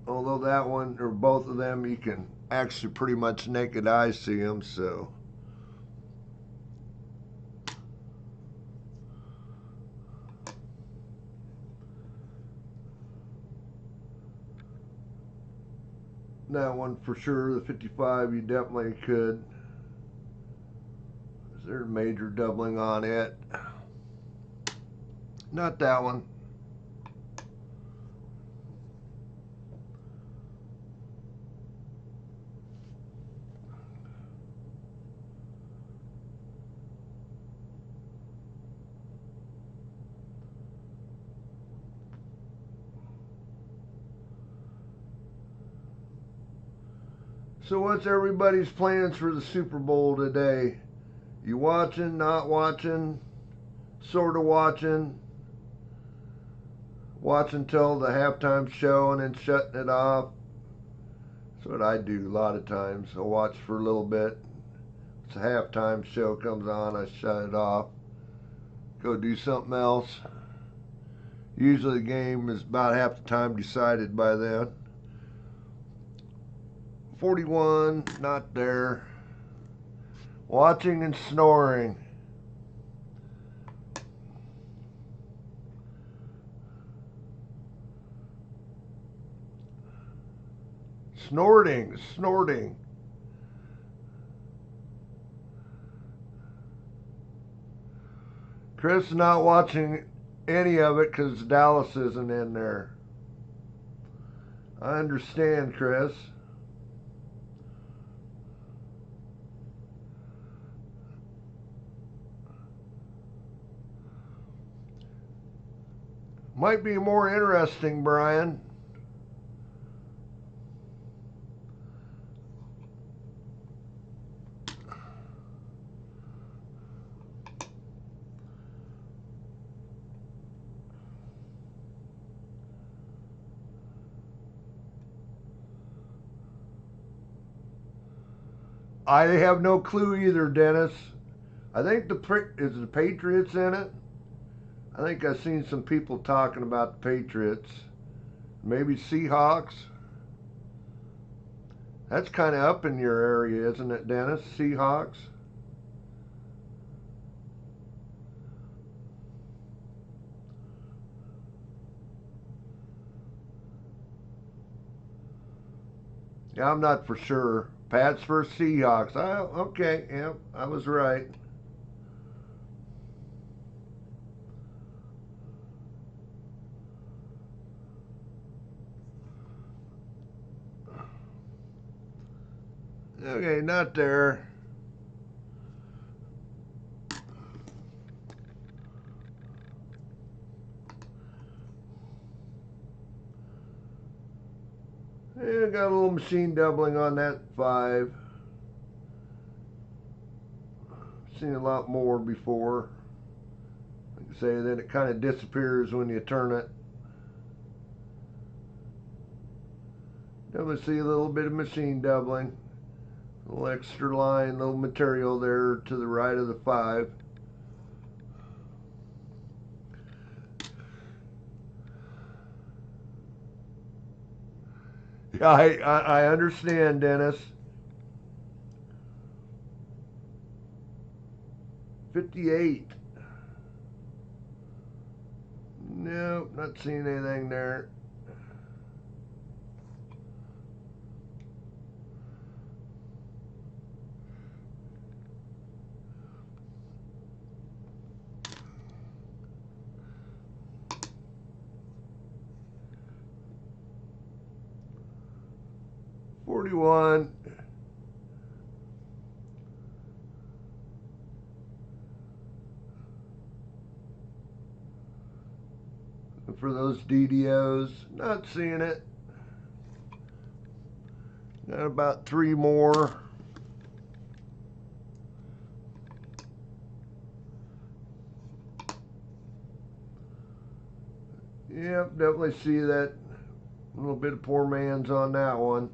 Although that one, or both of them, you can actually pretty much naked eye see them, so. That one for sure, the 55, you definitely could. Is there a major doubling on it? Not that one. So what's everybody's plans for the Super Bowl today? You watching, not watching, sort of watching? Watch until the halftime show and then shutting it off. That's what I do a lot of times. I'll watch for a little bit. It's a halftime show comes on, I shut it off. Go do something else. Usually the game is about half the time decided by then. 41, not there. Watching and snoring. Snorting. Chris is not watching any of it because Dallas isn't in there. I understand, Chris. Might be more interesting, Brian. I have no clue either, Dennis. I think is the Patriots in it? I think I've seen some people talking about the Patriots. Maybe Seahawks. That's kind of up in your area, isn't it, Dennis? Seahawks. Yeah, I'm not for sure. Pats for Seahawks. Oh, okay. Yep, I was right. Okay, not there. Yeah, got a little machine doubling on that 5. Seen a lot more before. Like I say, then it kind of disappears when you turn it. Definitely see a little bit of machine doubling. A little extra line, little material there to the right of the 5. Yeah, I understand, Dennis. 58. Nope, not seeing anything there. $41. For those DDOs, not seeing it. Got about 3 more. Yep, definitely see that. A little bit of poor man's on that one.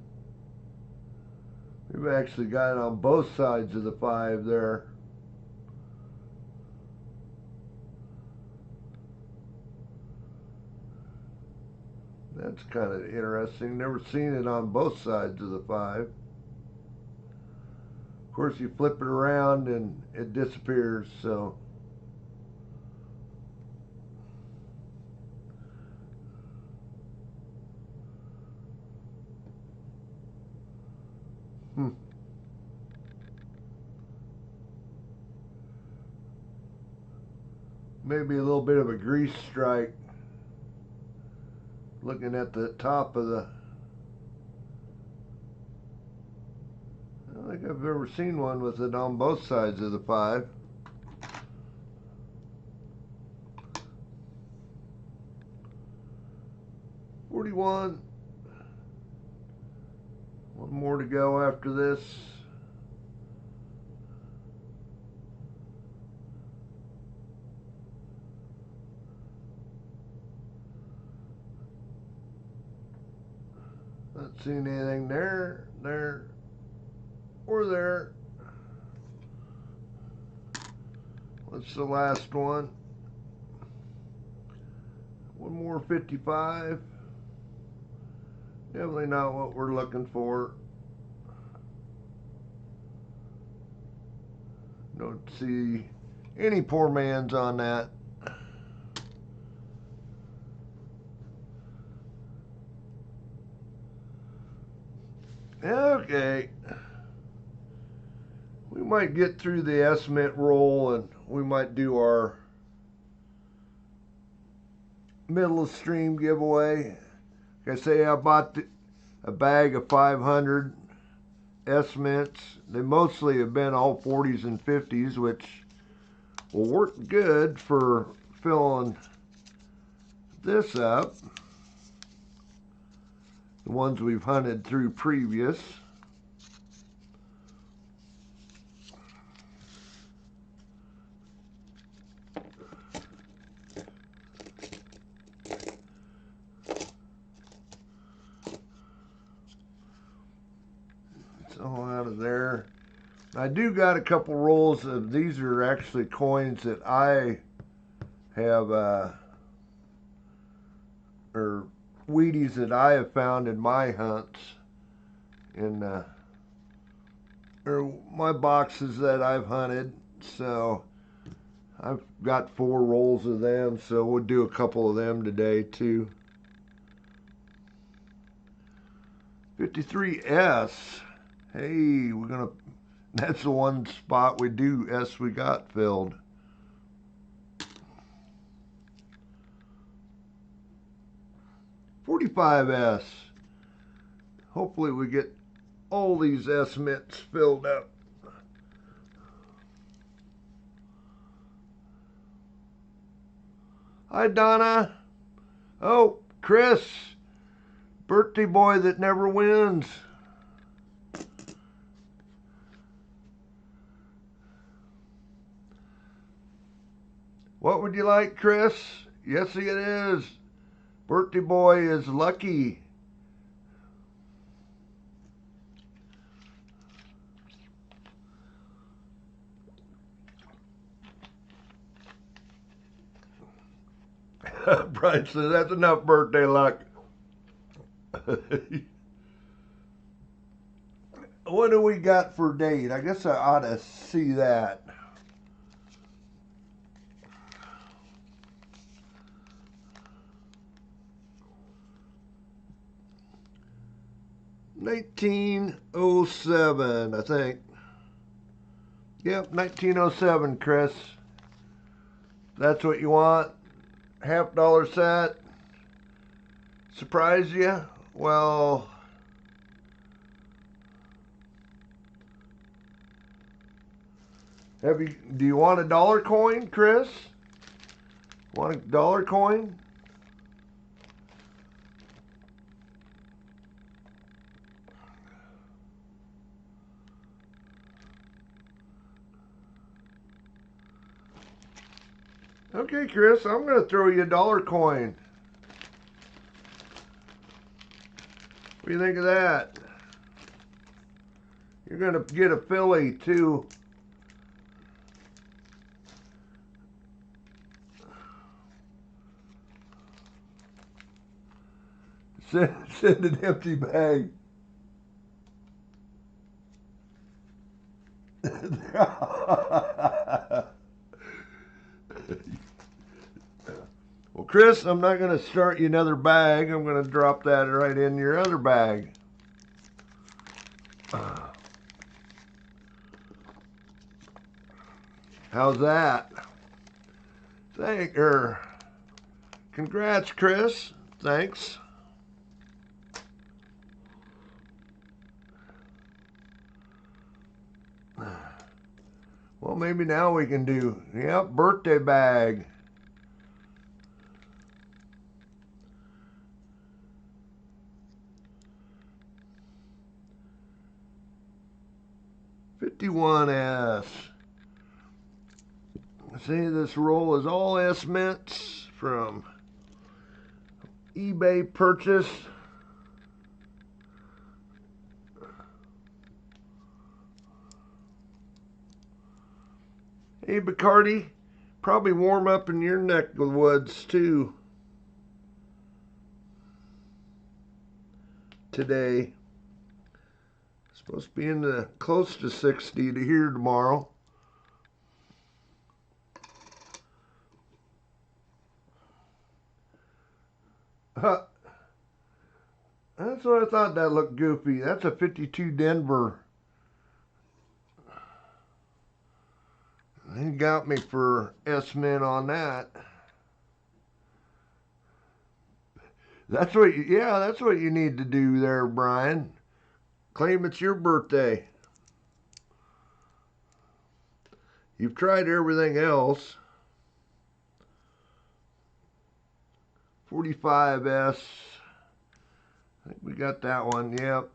We've actually got it on both sides of the 5 there. That's kind of interesting. Never seen it on both sides of the 5. Of course, you flip it around and it disappears, so. Maybe a little bit of a grease strike. Looking at the top of the. I don't think I've ever seen one with it on both sides of the 5. $41. One more to go after this. Not seeing anything there, or there. What's the last one? One more 55. Definitely not what we're looking for. Don't see any poor man's on that. Okay. We might get through the estimate roll and we might do our middle of stream giveaway. Like I say, I bought a bag of 500 estimates. They mostly have been all 40s and 50s, which will work good for filling this up. The ones we've hunted through previous. It's all out of there. I do got a couple rolls of, these are actually coins that I have, or Wheaties that I have found in my hunts, in or my boxes that I've hunted. So I've got 4 rolls of them, so we'll do a couple of them today too. 53S. Hey, we're gonna, that's the one spot we do S we got filled. $45S. Hopefully we get all these S mints filled up. Hi, Donna. Oh, Chris. Birthday boy that never wins. What would you like, Chris? Yes, it is. Birthday boy is lucky. Brian says, that's enough birthday luck. What do we got for date? I guess I ought to see that. $1907, I think. Yep, 1907, Chris. That's what you want? $50 set. Surprise you? Well, do you want a dollar coin, Chris? Want a dollar coin? Okay, Chris, I'm going to throw you a dollar coin. What do you think of that? You're going to get a Philly, too. Send an empty bag. Well, Chris, I'm not going to start you another bag. I'm going to drop that right in your other bag. How's that? Congrats, Chris. Thanks. Well, maybe now we can do, yep, birthday bag. $51S. See, this roll is all S mints from eBay purchase. Hey, Bacardi, probably warm up in your neck of the woods too today. Supposed to be in the close to 60 to here tomorrow. That's what I thought. That looked goofy. That's a 52 Denver. He got me for S-Min on that. That's what that's what you need to do there, Brian. Claim it's your birthday. You've tried everything else. 45S. I think we got that one, yep.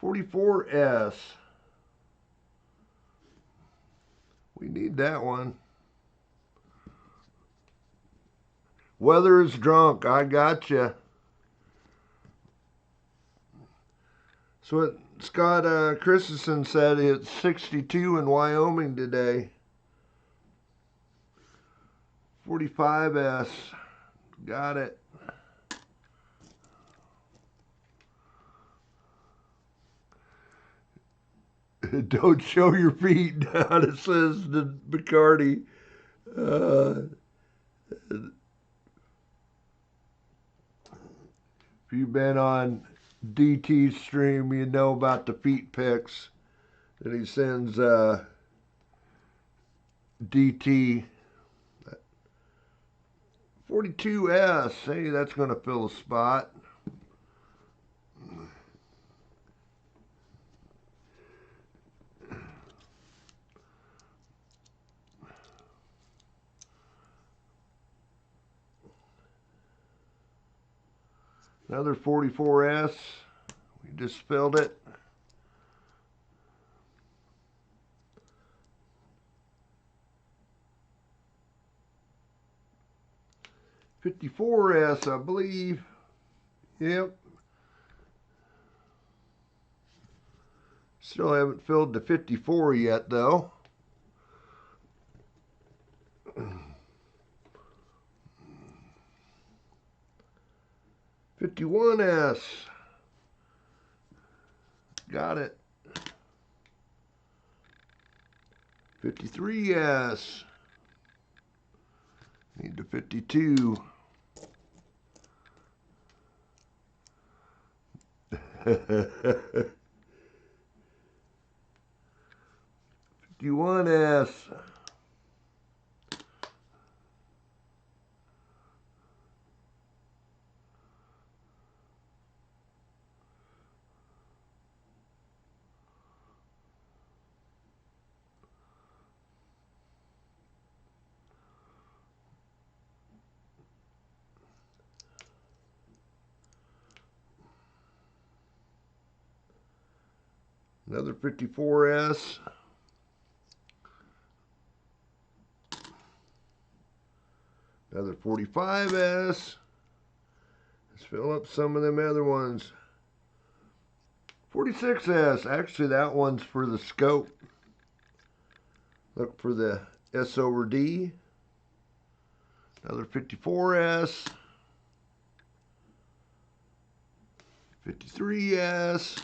44S. We need that one. Weather is drunk. I got you. So what Scott Christensen said, it's 62 in Wyoming today. 45S. Got it. Don't show your feet down, it says to Bacardi. If you've been on DT's stream, you know about the feet pics that he sends DT. 42S, hey, that's going to fill a spot. Another 44S, we just filled it. $54S, I believe. Yep. Still haven't filled the 54 yet, though. $51S. Got it. $53S. Need the 52. $51S. Another 54S. Another 45S. Let's fill up some of them other ones. 46S. Actually, that one's for the scope. Look for the S over D. Another 54S. 53S.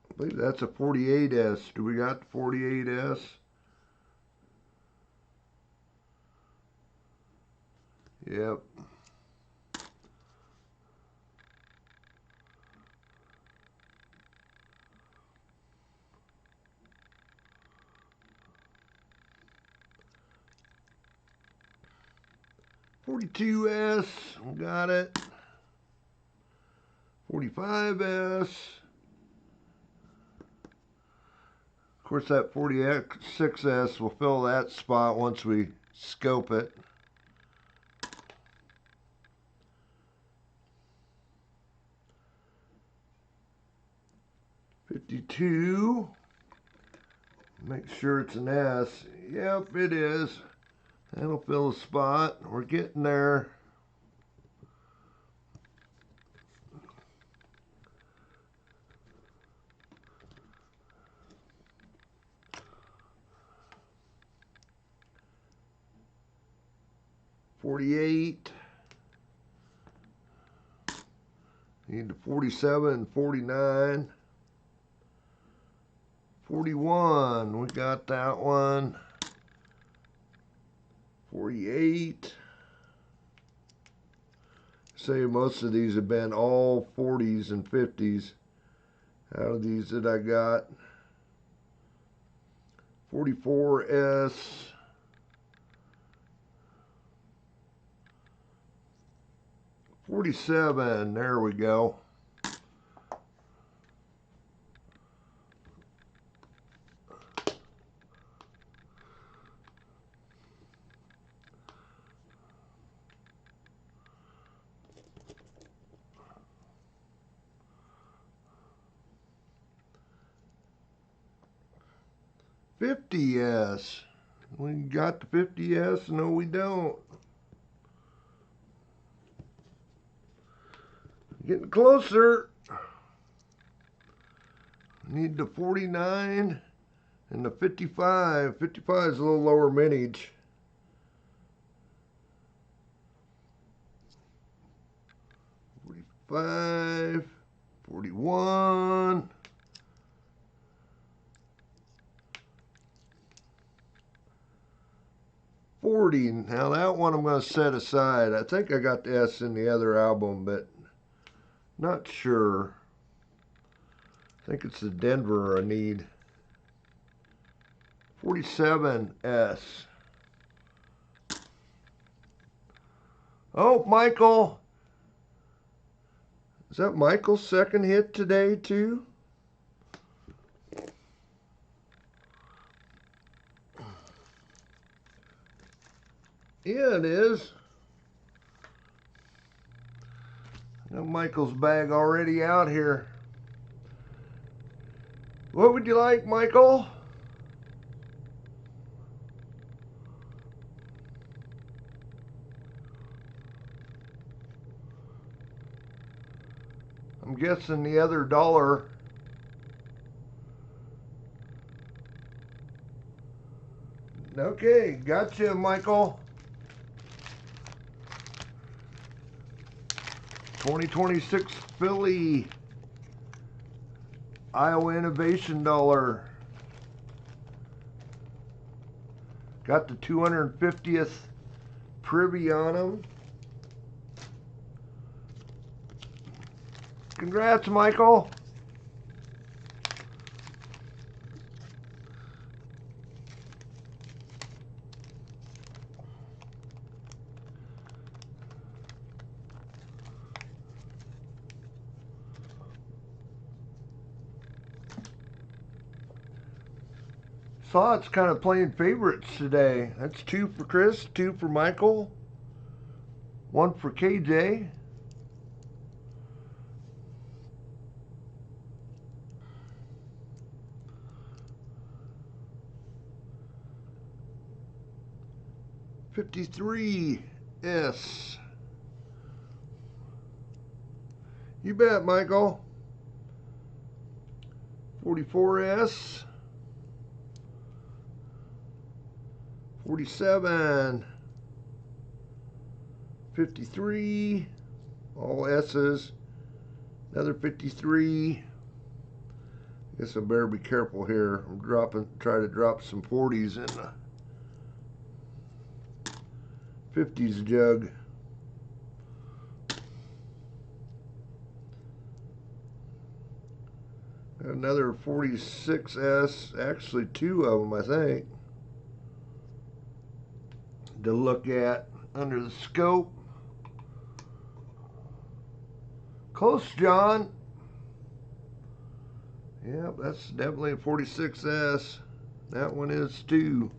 I believe that's a 48S. Do we got the 48S? Yep. $42S, got it. $45S. Of course, that 46S will fill that spot once we scope it. $52. Make sure it's an S. Yep, it is. That'll fill a spot. We're getting there. $48. Need the 47 and 49. $41. We got that one. $48. Say most of these have been all 40s and 50s out of these that I got. 44S. 47, there we go. $50S. We got the $50S? No, we don't. Getting closer. Need the 49 and the 55. 55 is a little lower mintage. $45, $41. 40. Now that one I'm going to set aside. I think I got the S in the other album, but not sure. I think it's the Denver I need. 47S. Oh, Michael. Is that Michael's second hit today, too? Yeah, it is. Got Michael's bag already out here. What would you like, Michael? I'm guessing the other dollar. Okay, gotcha, Michael. 2026 Philly Iowa Innovation Dollar. Got the 250th privy on them. Congrats, Michael. Saw it's kind of playing favorites today. That's 2 for Chris, 2 for Michael, 1 for KJ. $53S. You bet, Michael. 44S. 47. 53. All S's. Another 53. I guess I better be careful here. I'm try to drop some 40s in the 50s jug. Another 46S, actually 2 of them, I think, to look at under the scope. Close, John. Yep, that's definitely a 46S. That one is 2.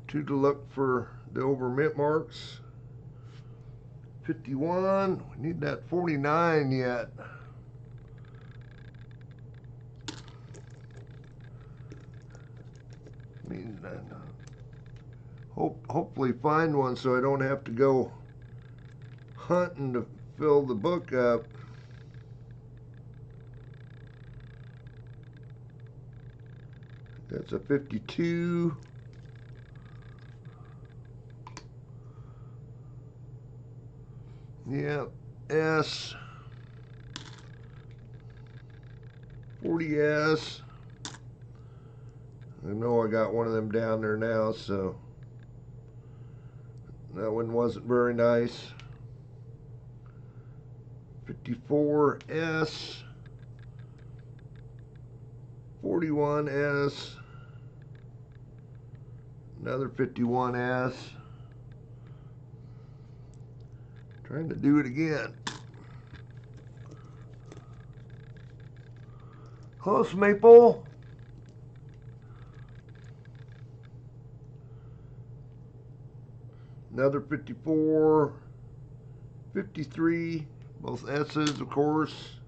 2 to look for the over mint marks. 51. We need that 49 yet. I mean, hopefully find one so I don't have to go hunting to fill the book up. That's a 52. Yeah, S. 40S. I know I got one of them down there now, so that one wasn't very nice. 54S. 41S. Another 51S. Trying to do it again. Close, Maple. Another 54, 53, both S's, of course.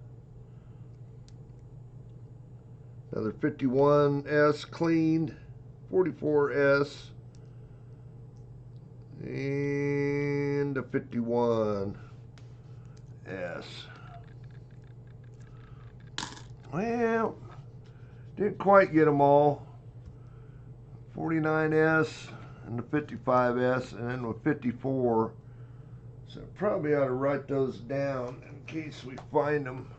Another 51S cleaned, 44S, and a 51S. Well, didn't quite get them all. 49S and the 55S, and then with 54. So probably ought to write those down in case we find them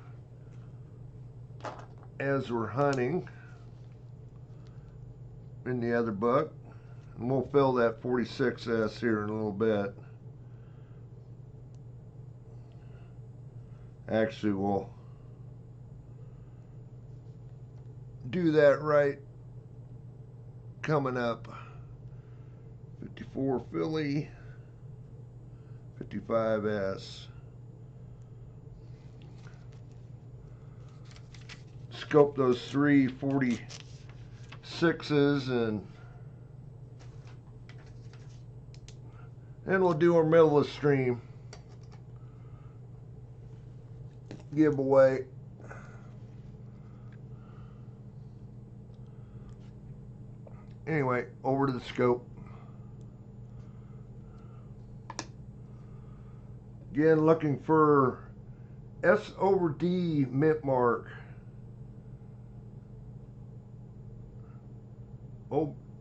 as we're hunting in the other book. And we'll fill that 46S here in a little bit. Actually, we'll do that right coming up. 54 Philly, 55S. Scope those three 46s and we'll do our middle of the stream giveaway. Anyway, over to the scope. Again, looking for S over D mint mark.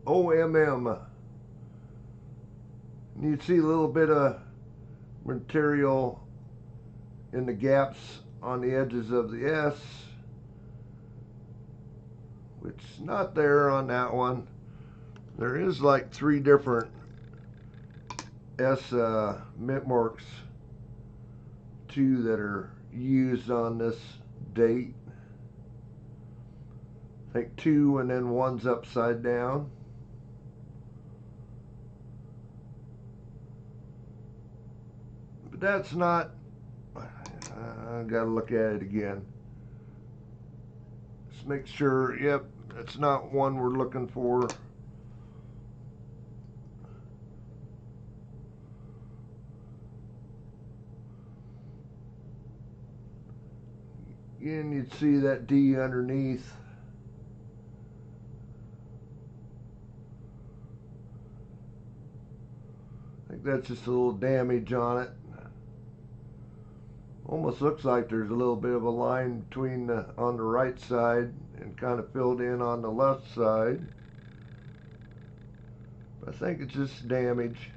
OMM. You see a little bit of material in the gaps on the edges of the S, which is not there on that one. There is like 3 different S mint marks too that are used on this date. I think 2 and then 1's upside down. But that's not, I gotta look at it again. Just make sure, yep, that's not one we're looking for. Again, you'd see that D underneath. I think that's just a little damage on it. Almost looks like there's a little bit of a line between on the right side and kind of filled in on the left side. But I think it's just damage.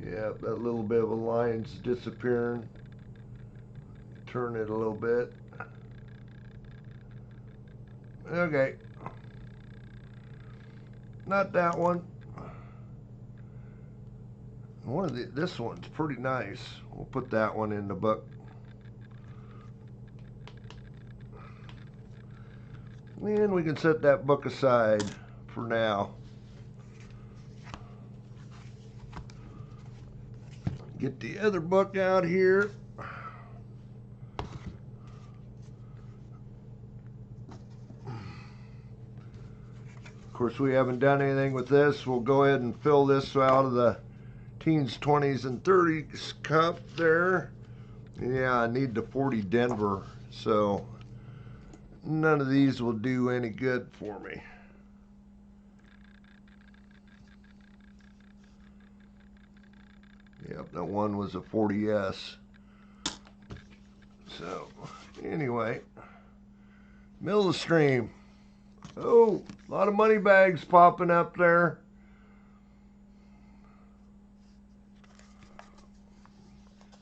Yeah, that little bit of a line's disappearing. Turn it a little bit. Okay. Not that one. This one's pretty nice. We'll put that one in the book. And we can set that book aside for now. Get the other book out here. Of course, we haven't done anything with this. We'll go ahead and fill this out of the teens, 20s, and 30s cup there. Yeah, I need the 40 Denver, so none of these will do any good for me. Yep, that one was a 40S. So, anyway, middle of the stream. Oh, a lot of money bags popping up there.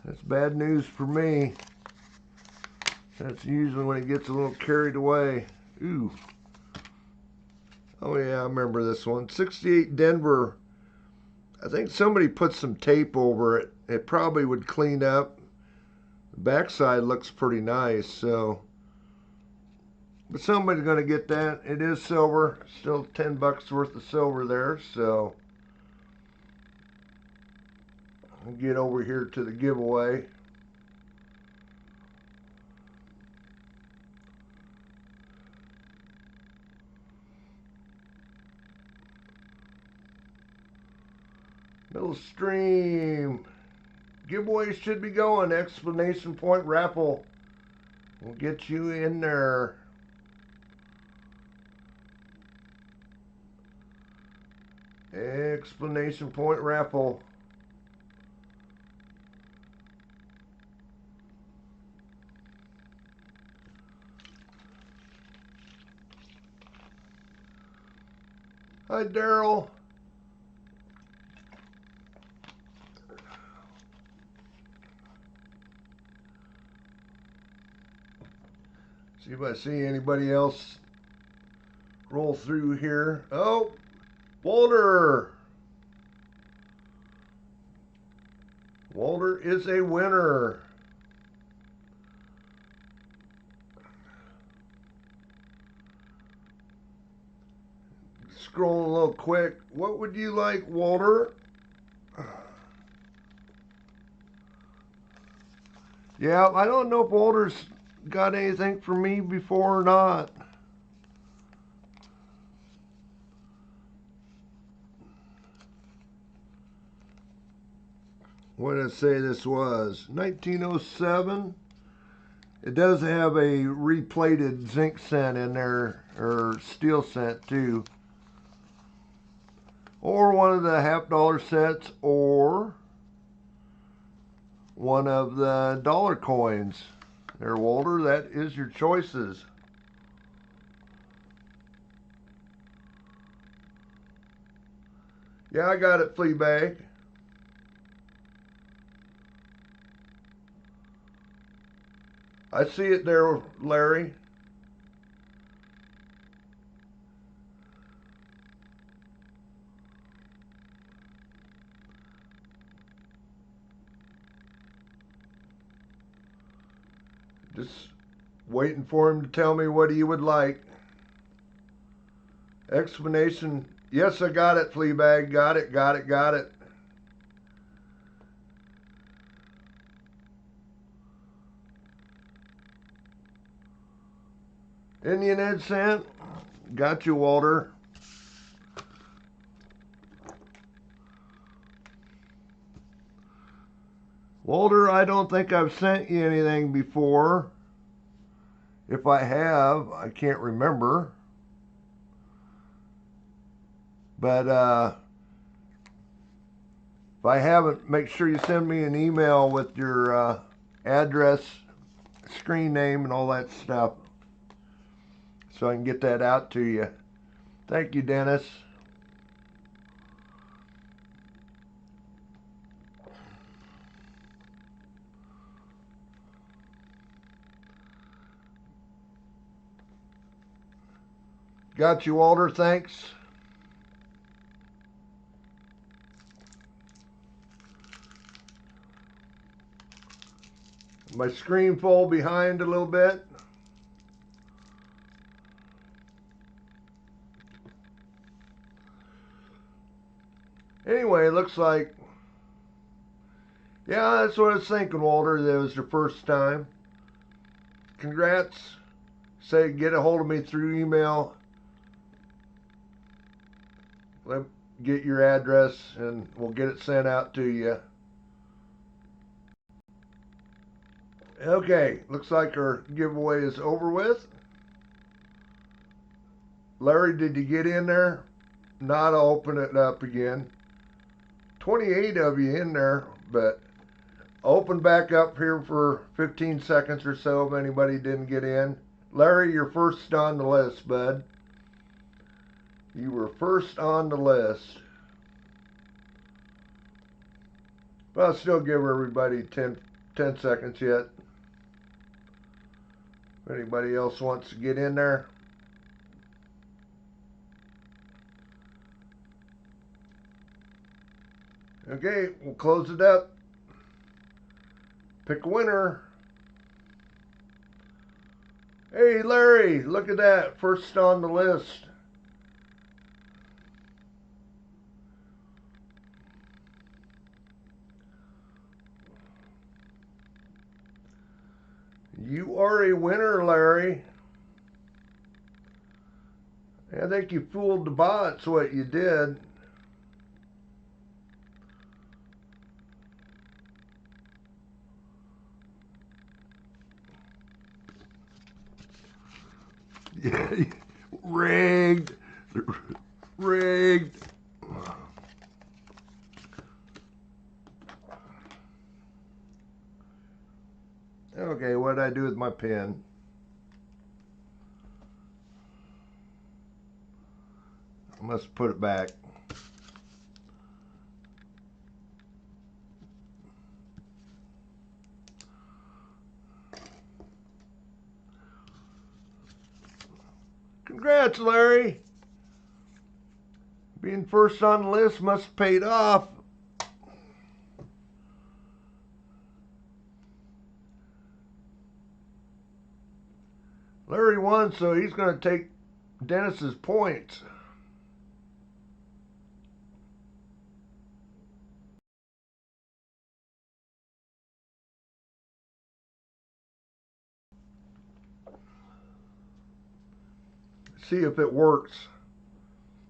That's bad news for me. That's usually when it gets a little carried away. Ooh. Oh yeah, I remember this one. 68 Denver. I think somebody put some tape over it. It probably would clean up. The backside looks pretty nice, so. But somebody's gonna get that. It is silver. Still 10 bucks worth of silver there, so. I'll get over here to the giveaway. Middle stream. Giveaway should be going. Explanation point raffle. We'll get you in there. Explanation point raffle. Hi, Daryl. See if I see anybody else roll through here. Oh, Walter. Walter is a winner. Scrolling a little quick. What would you like, Walter? Yeah, I don't know if Walter's got anything for me before or not. What did I say this was? 1907. It does have a replated zinc cent in there, or steel cent too. Or one of the $50 sets, or one of the dollar coins. There, Walter, that is your choices. Yeah, I got it, Fleabag. I see it there, Larry. Just waiting for him to tell me what he would like. Explanation. Yes, I got it, Fleabag. Got it, got it, got it. Indian head cent. Got you, Walter. Walter, I don't think I've sent you anything before. If I have, I can't remember. But if I haven't, make sure you send me an email with your address, screen name, and all that stuff, so I can get that out to you. Thank you, Dennis. Got you, Walter. Thanks. My screen fall behind a little bit. Anyway, it looks like, yeah, that's what I was thinking, Walter. That was your first time. Congrats. Say, get a hold of me through email. Get your address and we'll get it sent out to you. Okay, looks like our giveaway is over with. Larry, did you get in there? Not open it up again. 28 of you in there, but open back up here for 15 seconds or so if anybody didn't get in. Larry, you're first on the list, bud. You were first on the list. But I'll still give everybody 10 seconds yet. If anybody else wants to get in there. Okay, we'll close it up. Pick a winner. Hey, Larry, look at that. First on the list. You are a winner, Larry. I think you fooled the bots, what you did. Yeah, rigged. Rigged. Okay, what did I do with my pen? I must put it back. Congrats, Larry. Being first on the list must have paid off. Larry won, so he's going to take Dennis's points. See if it works.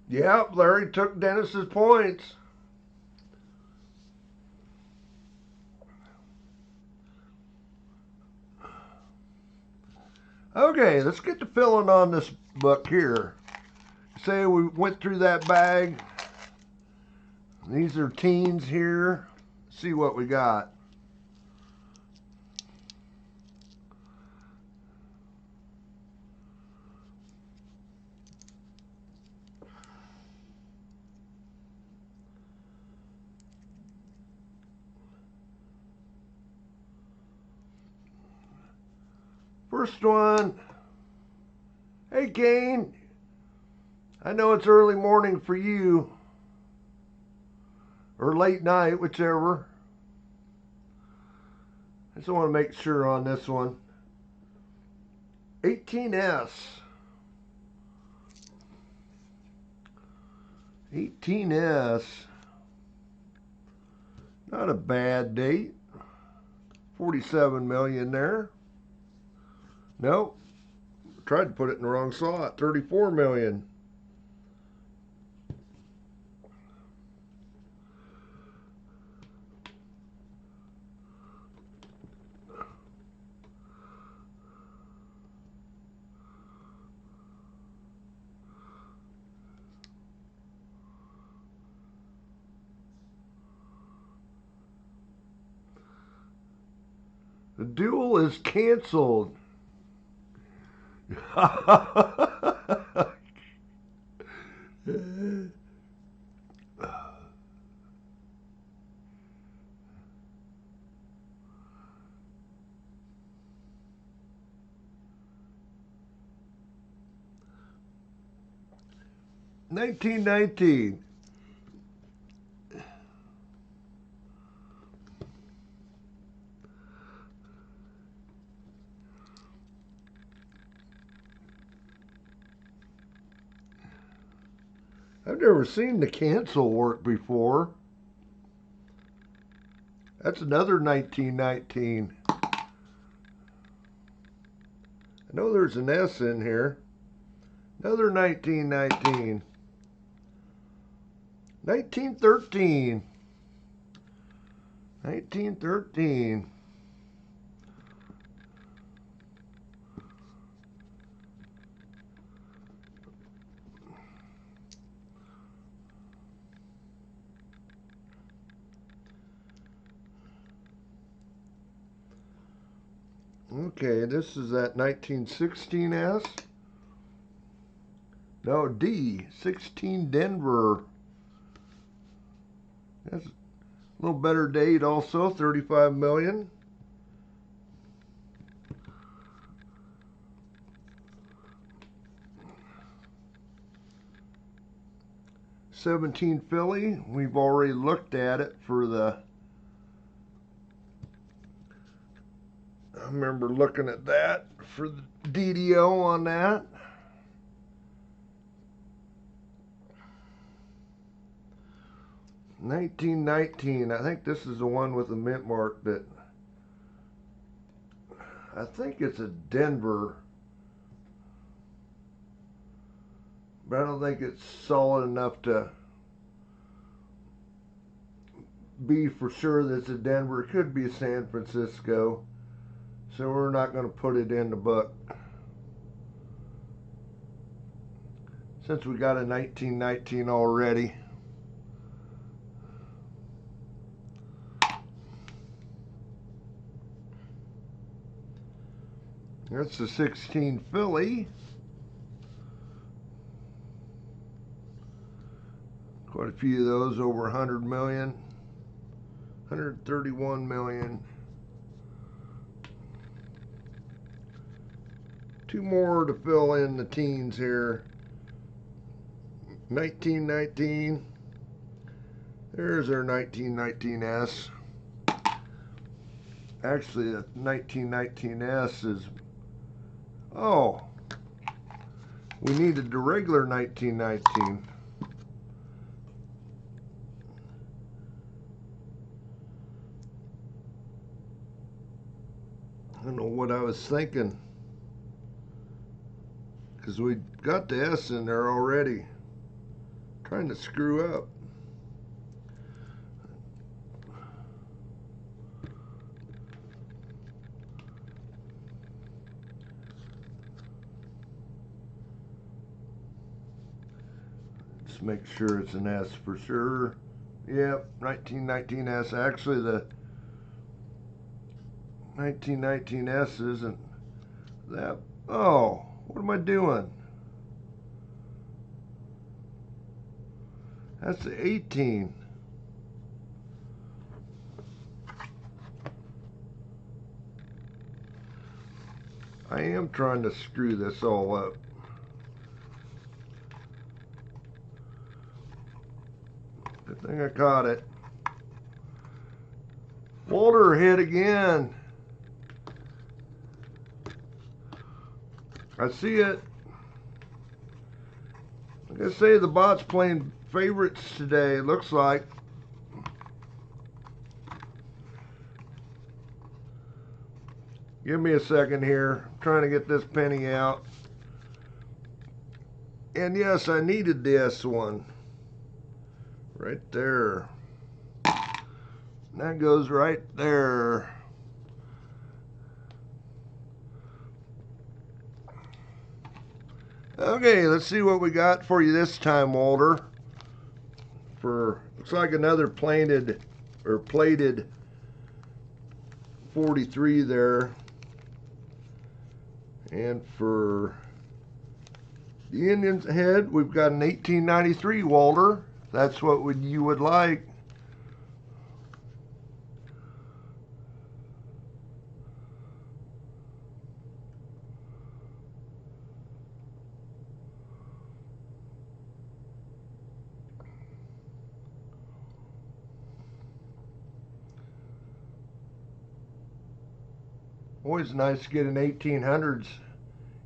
Yep, Larry took Dennis's points. Okay, let's get to filling on this book here. Say we went through that bag. These are teens here. See what we got. First one. Hey, Kane. I know it's early morning for you. Or late night, whichever. I just want to make sure on this one. 18S. 18S. Not a bad date. 47 million there. Nope. Tried to put it in the wrong slot. 34 million. The duel is canceled. 1919. I've never seen the cancel work before. That's another 1919. I know there's an S in here. Another 1919. 1913. 1913. Okay, this is that 1916 S. No, D, 16 Denver. That's a little better date also, 35 million. '17 Philly, we've already looked at it for the, I remember looking at that for the DDO on that. '1919, I think this is the one with the mint mark that, I think it's a Denver, but I don't think it's solid enough to be for sure that it's a Denver. It could be a San Francisco, so we're not going to put it in the book since we got a 1919 already. That's the 16 Philly. Quite a few of those over 100 million. 131 million. Two more to fill in the teens here. 1919. There's our 1919S. Actually, the 1919S is, oh, we needed the regular 1919. I don't know what I was thinking, because we got the S in there already. Trying to screw up. Just make sure it's an S for sure. Yep, 1919S. Actually, the 1919S isn't that. Oh, what am I doing? That's the 18. I am trying to screw this all up. Good thing I caught it. Walter hit again. I see it. Like I say, the bot's playing favorites today, it looks like. Give me a second here. I'm trying to get this penny out. And yes, I needed this one. Right there. That goes right there. Okay, let's see what we got for you this time, Walter. For, looks like another plated 43 there. And for the Indian's head, we've got an 1893, Walter. That's what you would like. Always nice to get an 1800s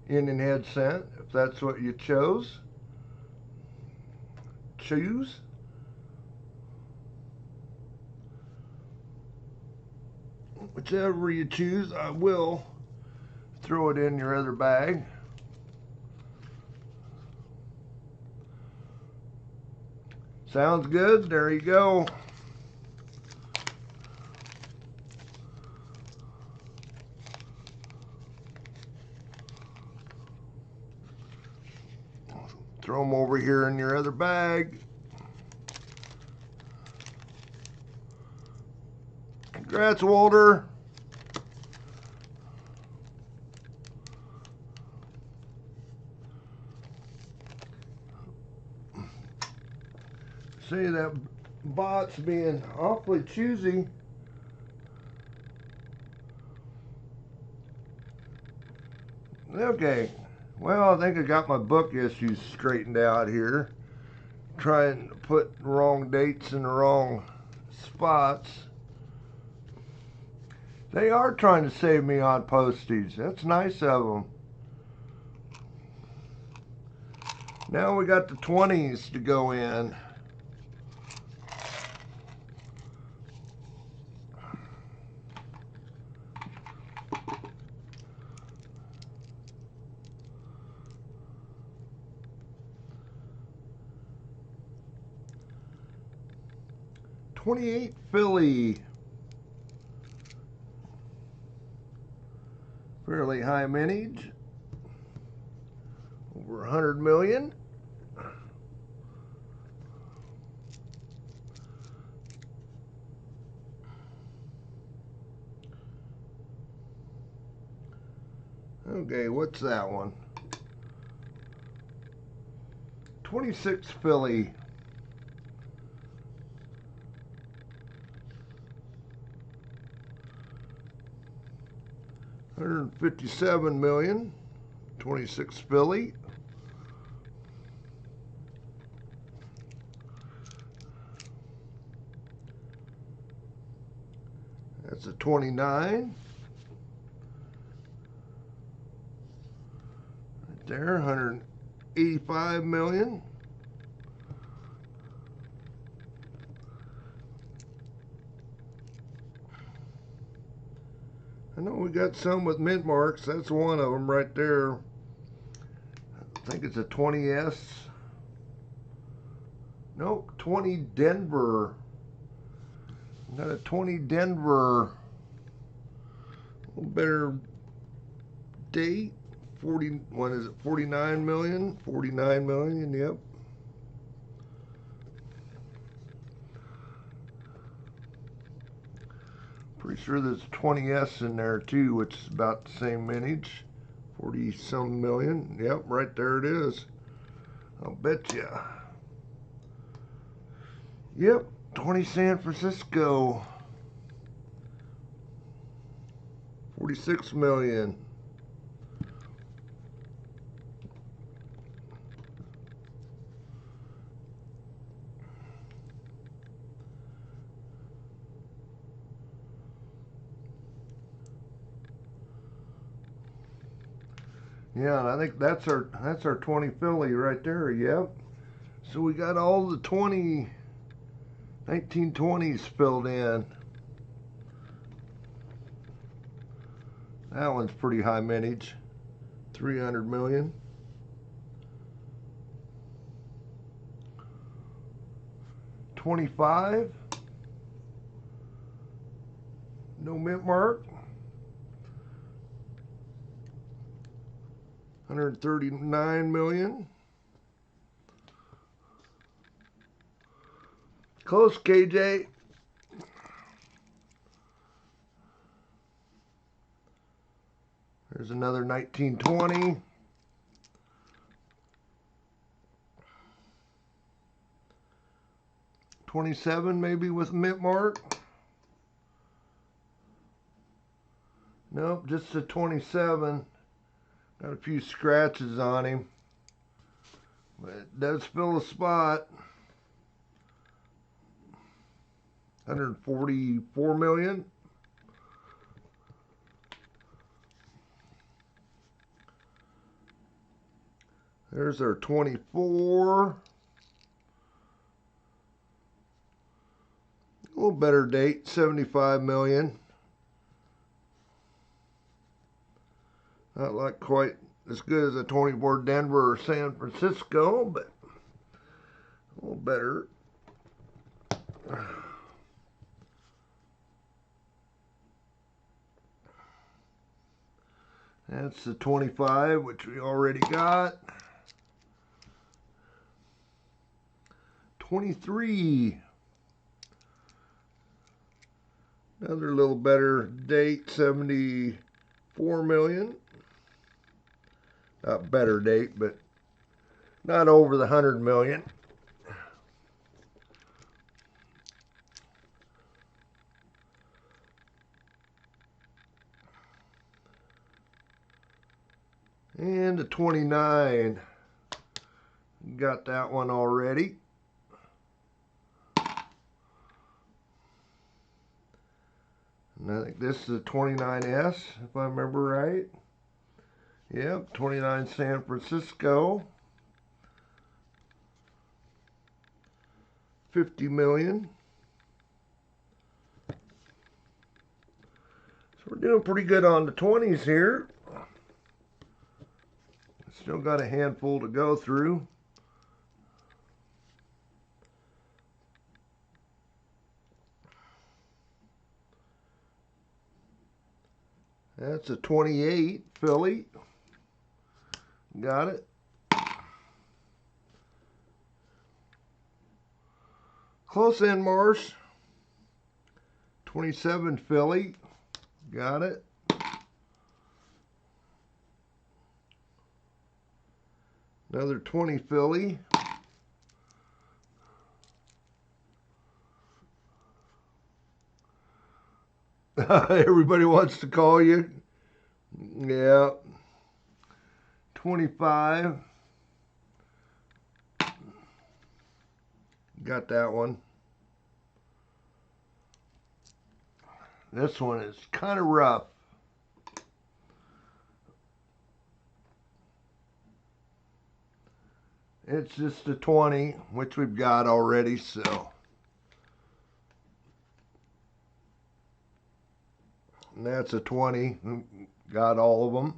Indian head cent, if that's what you chose. Choose. Whichever you choose, I will throw it in your other bag. Sounds good. There you go. Throw them over here in your other bag. Congrats, Walter. See, that bot's being awfully choosy. Okay. Well, I think I got my book issues straightened out here. Trying to put wrong dates in the wrong spots. They are trying to save me on postage. That's nice of them. Now we got the 20s to go in. .28 Philly. Fairly high mintage. Over 100 million. Okay, what's that one? 26 Philly. $157 million. 26 Philly. That's a 29. Right there, 185 million. I know we got some with mint marks. That's one of them right there. I think it's a 20S. Nope, 20 Denver. Got a 20 Denver. A little better date. 40, what is it? 49 million? 49 million, yep. Pretty sure there's a 20S in there too, which is about the same mintage. 40 some million. Yep, right there it is. I'll bet you. Yep, 20 San Francisco. 46 million. Yeah, and I think that's our 20 Philly right there, yep. So we got all the 1920s filled in. That one's pretty high mintage, 300 million. $25, no mint mark. 139 million. Close, KJ. There's another 1920. $27 maybe with mint mark. Nope, just a 27. Got a few scratches on him, but it does fill a spot. 144 million. There's our 24. A little better date, 75 million. Not like quite as good as a 24 Denver or San Francisco, but a little better. That's the 25, which we already got. 23. Another little better date, 74 million. Not better date, but not over the 100 million. And a 29. Got that one already. And I think this is a 29S, if I remember right. Yep, 29 San Francisco. 50 million. So we're doing pretty good on the 20s here. Still got a handful to go through. That's a 28 Philly. Got it. Close in Marsh. 27 Philly. Got it. Another 20 Philly. Everybody wants to call you. Yeah. 25. Got that one. This one is kind of rough. It's just a 20, which we've got already, so. And that's a 20. Got all of them.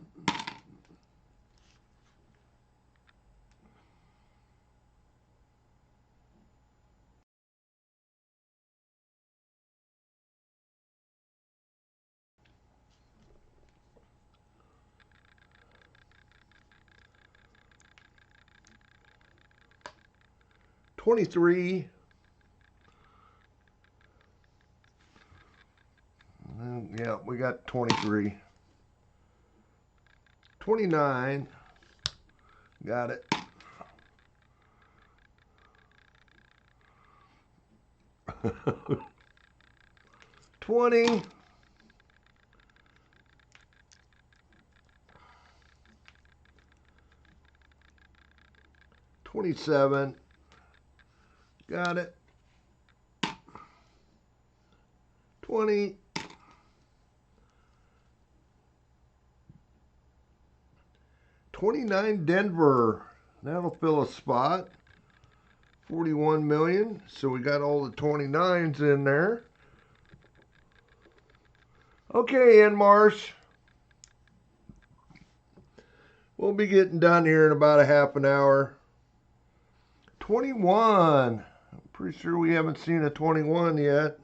$23. Yeah, we got 23. 29. Got it. $20. $27. Got it. 20. 29 Denver. That'll fill a spot. 41 million. So we got all the 29s in there. Okay, Marsh. We'll be getting done here in about a half an hour. 21. I'm pretty sure we haven't seen a 21 yet.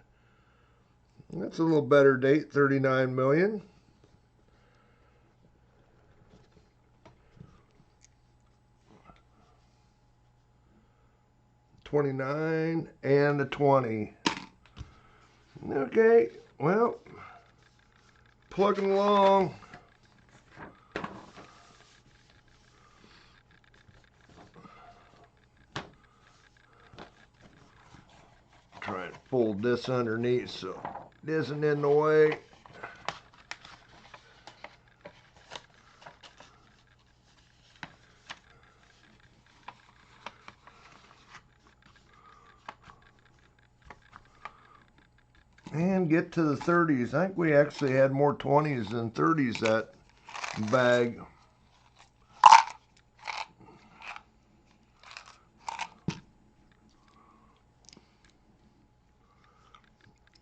That's a little better date, 39 million. $29 and a 20. Okay, well, plugging along. Try and fold this underneath so it isn't in the way. And get to the 30s. I think we actually had more 20s than 30s that bag.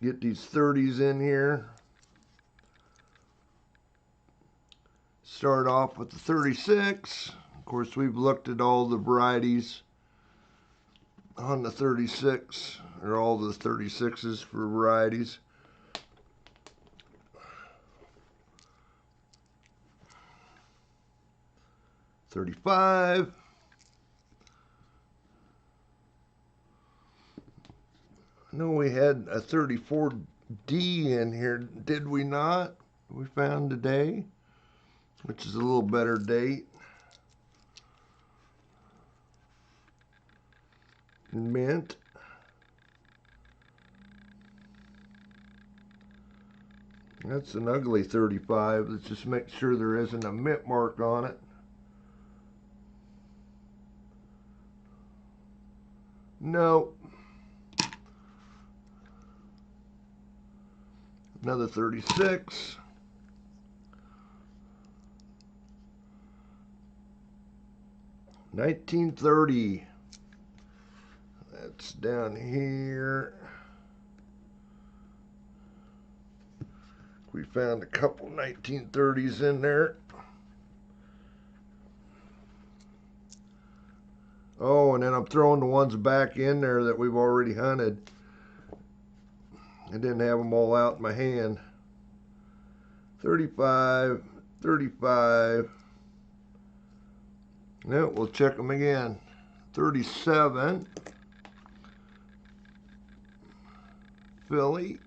Get these 30s in here. Start off with the 36. Of course, we've looked at all the varieties on the 36, or all the 36s for varieties. $35. I know we had a 34D in here, did we not? We found today, which is a little better date. Mint. That's an ugly 35. Let's just make sure there isn't a mint mark on it. No. Another 36. $19.30. That's down here. We found a couple 1930s in there. Oh, and then I'm throwing the ones back in there that we've already hunted. I didn't have them all out in my hand. 35, 35. No, we'll check them again. 37. Philly.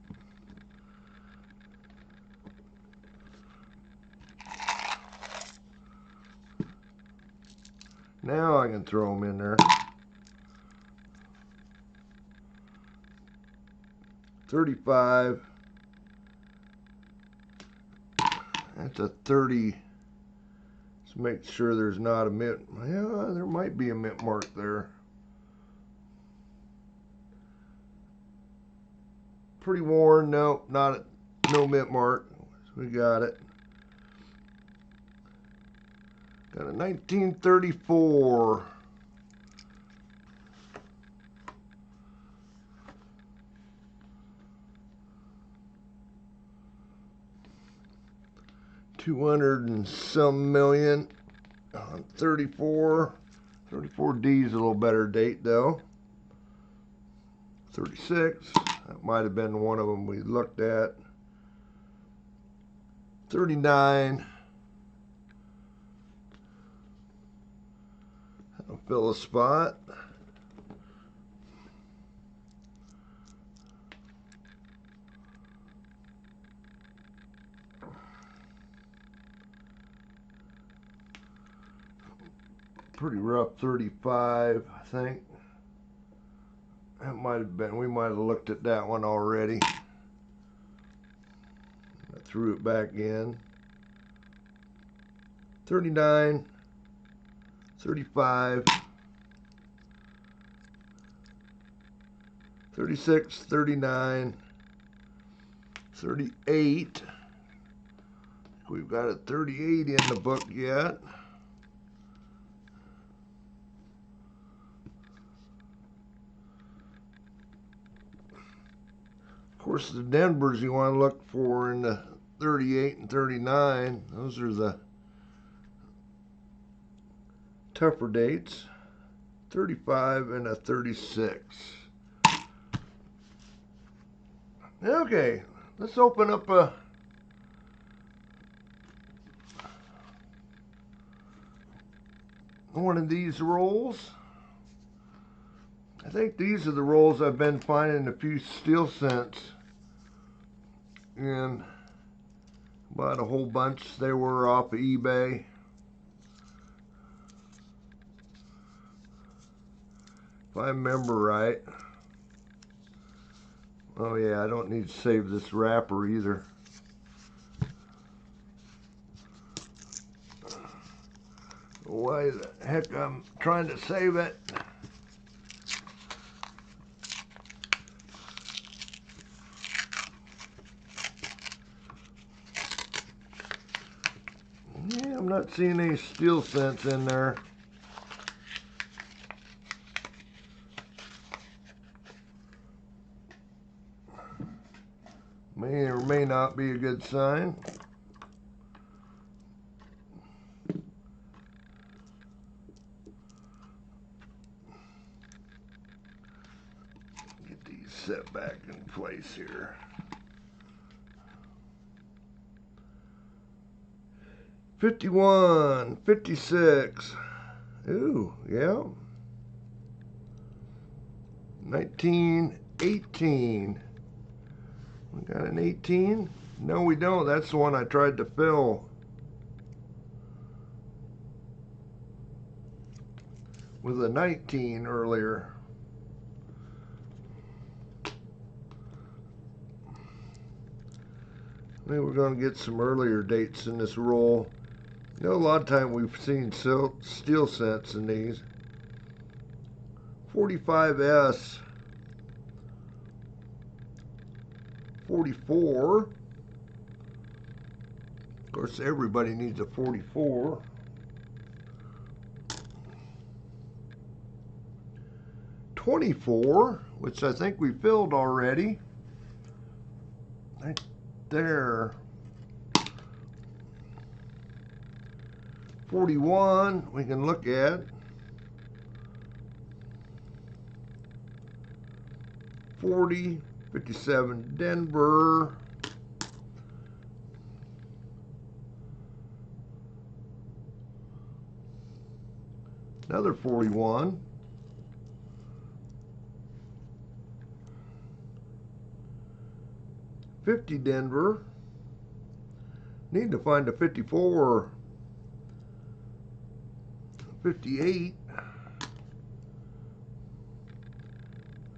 Now I can throw them in there. 35. That's a 30. Let's make sure there's not a mint. Yeah, there might be a mint mark there. Pretty worn. Nope, no mint mark. We got it. Got a 1934. $200 and some million on 34. 34D is a little better date though. 36. That might have been one of them we looked at. 39. That'll fill a spot. Pretty rough 35, I think. That might have been, we might have looked at that one already. I threw it back in. 39, 35, 36, 39, 38. We've got a 38 in the book yet. Of course, the Denvers you want to look for in the 38 and 39. Those are the tougher dates. 35 and a 36. Okay, let's open up one of these rolls. I think these are the rolls I've been finding a few steel cents in. Bought a whole bunch. They were off of eBay. If I remember right. Oh yeah, I don't need to save this wrapper either. Why the heck I'm trying to save it? Yeah, I'm not seeing any steel cents in there. May or may not be a good sign. Get these set back in place here. 51, 56. Ooh, yeah. 1918. We got an 18? No, we don't. That's the one I tried to fill with a 19 earlier. I think we're going to get some earlier dates in this roll. You know, a lot of time we've seen steel cents in these. 45S. 44. Of course, everybody needs a 44. 24, which I think we filled already. Right there. 41, we can look at. 40, 57 Denver. Another 41. 50 Denver. Need to find a 54. 58.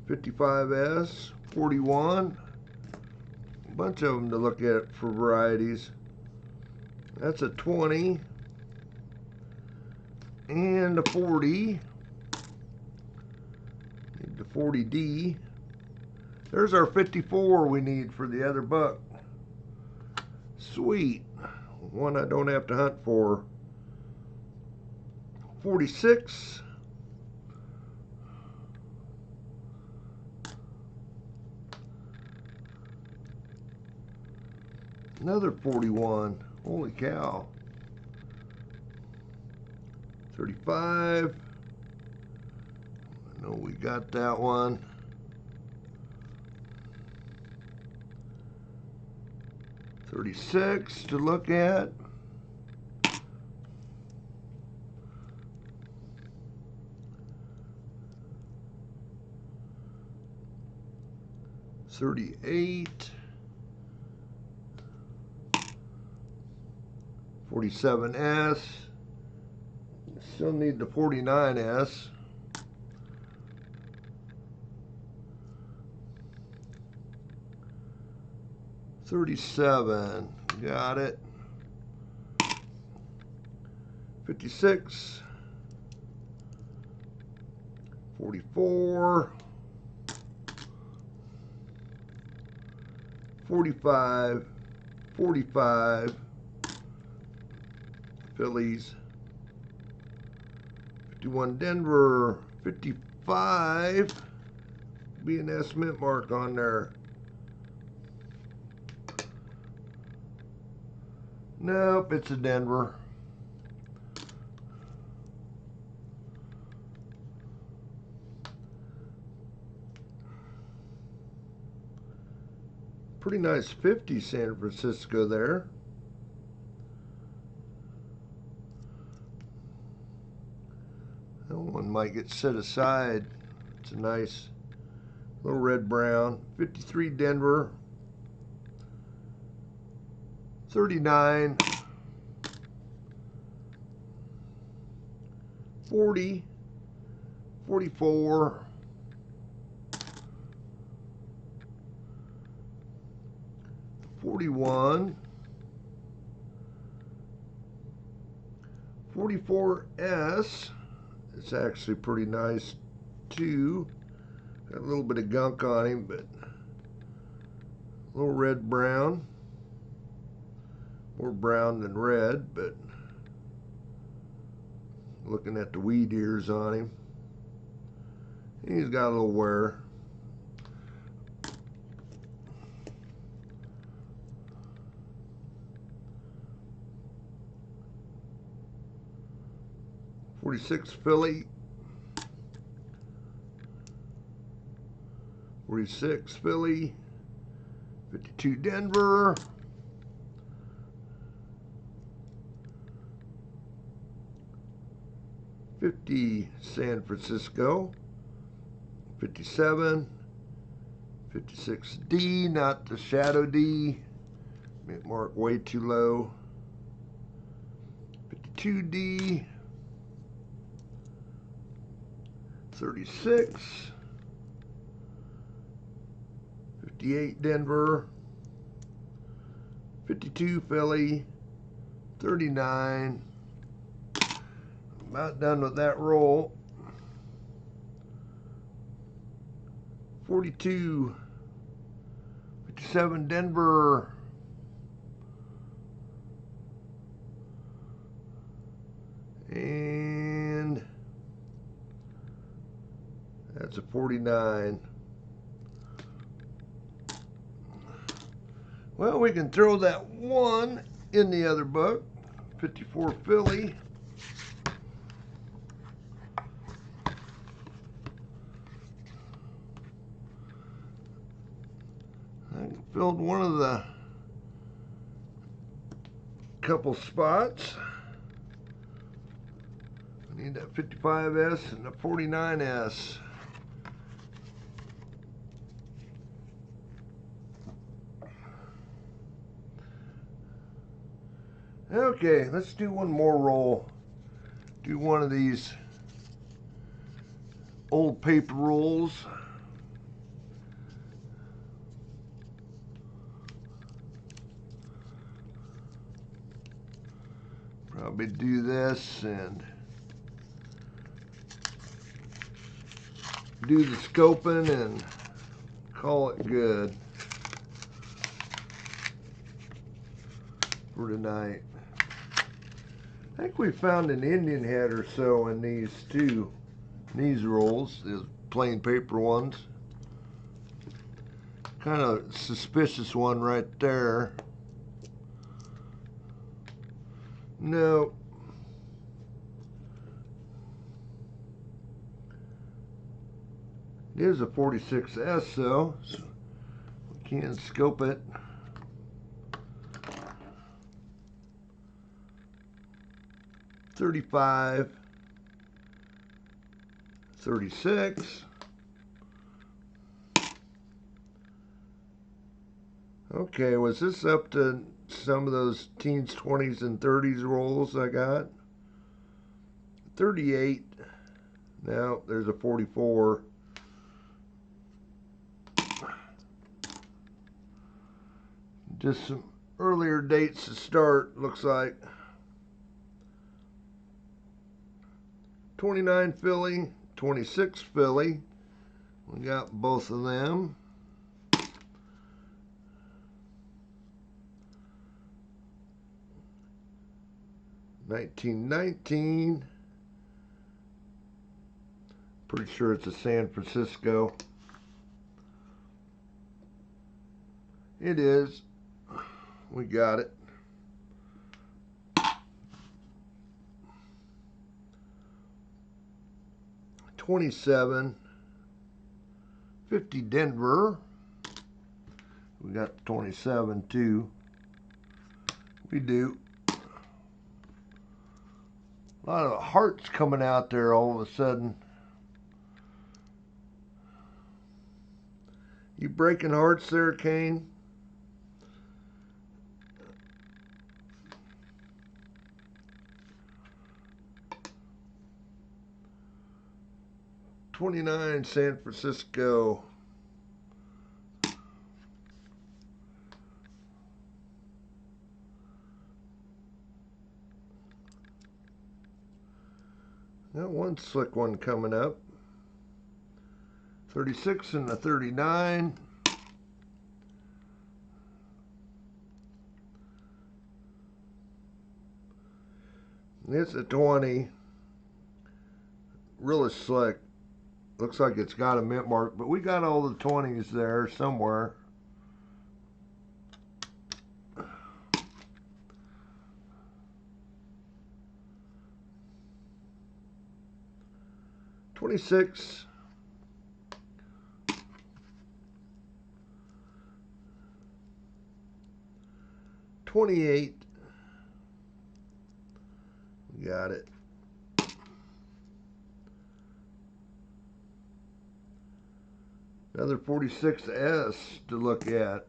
55S. 41. A bunch of them to look at for varieties. That's a 20. And the 40. Need the 40D. There's our 54 we need for the other buck. Sweet. One I don't have to hunt for. 46. Another 41. Holy cow. 35. I know we got that one. 36 to look at. $38. 47S. Still need the 49S. $37. Got it. 56. 44. 45. 45. Phillies. 51 Denver. 55. B&S mint mark on there. Nope, it's a Denver. Pretty nice 50 San Francisco there. That one might get set aside. It's a nice little red brown. 53 Denver. 39. 40. 44. 41. 44S. It's actually pretty nice too. Got a little bit of gunk on him, but a little red brown. More brown than red, but looking at the weed ears on him, he's got a little wear. .46 Philly. 46 Philly. 52 Denver. 50 San Francisco. 57. 56D, not the Shadow D. Mint mark way too low. 52D. 36. 58 Denver. 52 Philly. 39. About done with that roll. 42. 57 Denver. And that's a 49. Well, we can throw that one in the other book. 54 Philly. I filled one of the couple spots. I need that 55S and the 49S. Okay, let's do one more roll. Do one of these old paper rolls. Probably do this and do the scoping and call it good for tonight. I think we found an Indian head or so in these too. These rolls, these plain paper ones. Kind of suspicious one right there. No. It is a 46S though, so we can scope it. $35, $36. Okay, was this up to some of those teens, 20s, and 30s rolls I got? 38. Now there's a 44. Just some earlier dates to start, looks like. 29 Philly, 26 Philly. We got both of them. 1919. Pretty sure it's a San Francisco. It is. We got it. 27, 50 Denver. We got 27 too. We do. A lot of hearts coming out there all of a sudden. You breaking hearts there, Kane? $29 San Francisco. Got one slick one coming up. 36 and a 39. It's a 20. Really slick. Looks like it's got a mint mark, but we got all the 20s there somewhere. $26. $28. Got it. Another 46S to look at.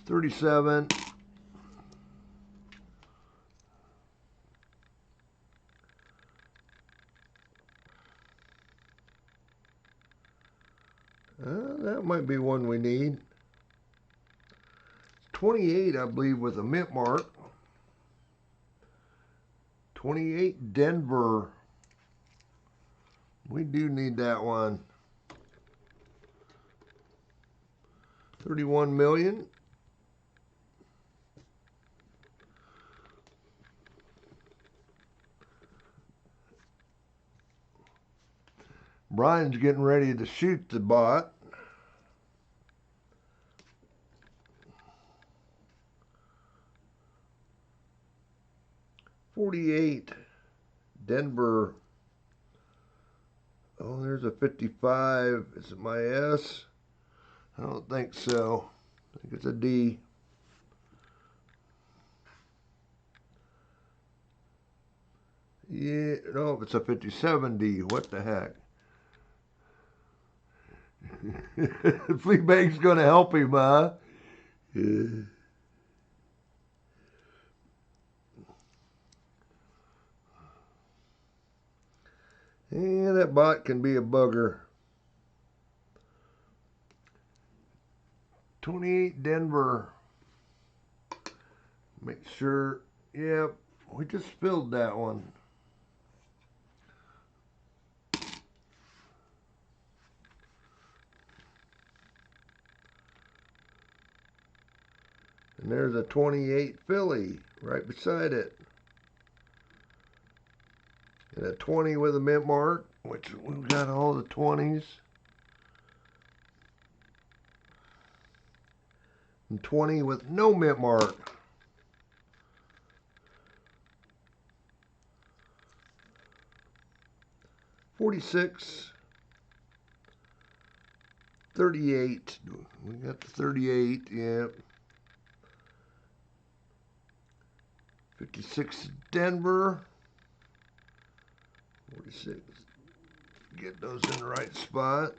37. That might be one we need. 28, I believe, with a mint mark. 28 Denver. We do need that one. 31 million. Brian's getting ready to shoot the bot. $48 Denver. Oh, there's a 55. Is it my S? I don't think so. I think it's a D. Yeah, no, it's a 57D. What the heck? Fleabag's gonna help him, huh? Yeah. Yeah, that bot can be a bugger. 28 Denver. Make sure. Yep, we just filled that one. And there's a 28 Philly right beside it. And a 20 with a mint mark, which we've got all the 20s. And 20 with no mint mark. $46. 38. We got the 38, yep. 56 Denver. 46. Get those in the right spot.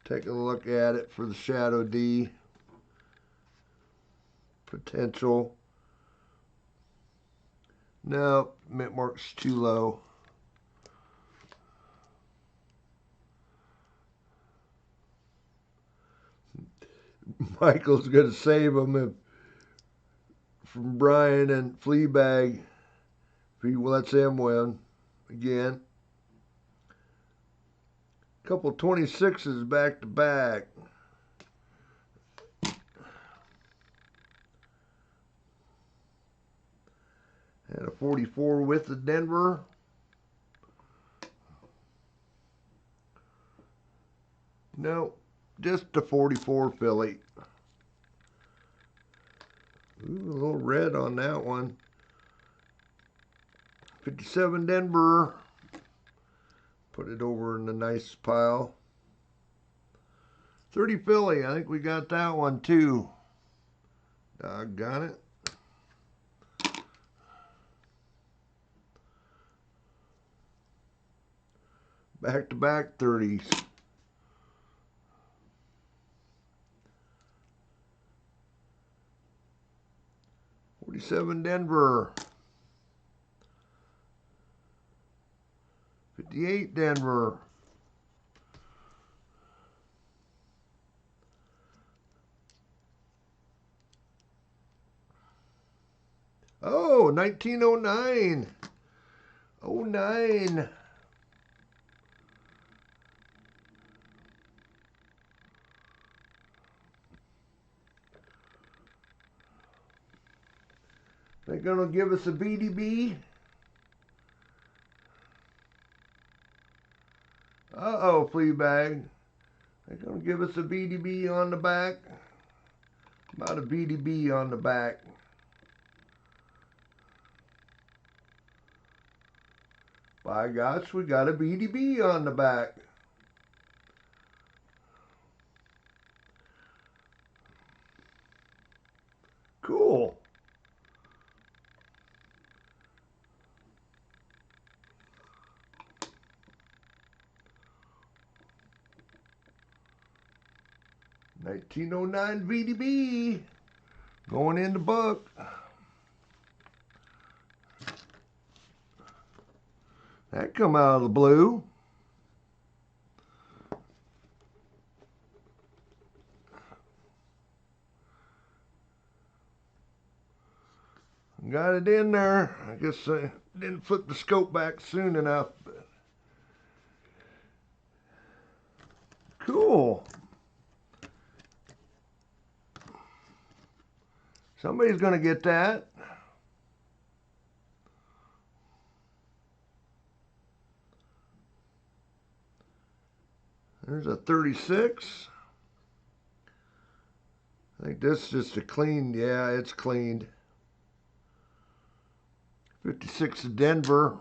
Take a look at it for the Shadow D. Potential. No, mint mark's too low. Michael's going to save them from Brian and Fleabag if he lets him win again. Couple 26s back to back. And a 44 with the Denver. No, just a 44 Philly. Ooh, a little red on that one. 57 Denver. Put it over in the nice pile. 30 Philly. I think we got that one too. Doggone it. Back-to-back 30s. $47 Denver. 58 Denver. Oh, 1909. 09. They're going to give us a BDB. Uh-oh, Fleabag. They're going to give us a BDB on the back. About a BDB on the back. By gosh, we got a BDB on the back. Cool. $1909 VDB going in the book. That come out of the blue. Got it in there. I guess I didn't flip the scope back soon enough. Cool. Somebody's going to get that. There's a 36. I think this is just a clean. Yeah, it's cleaned. 56 Denver.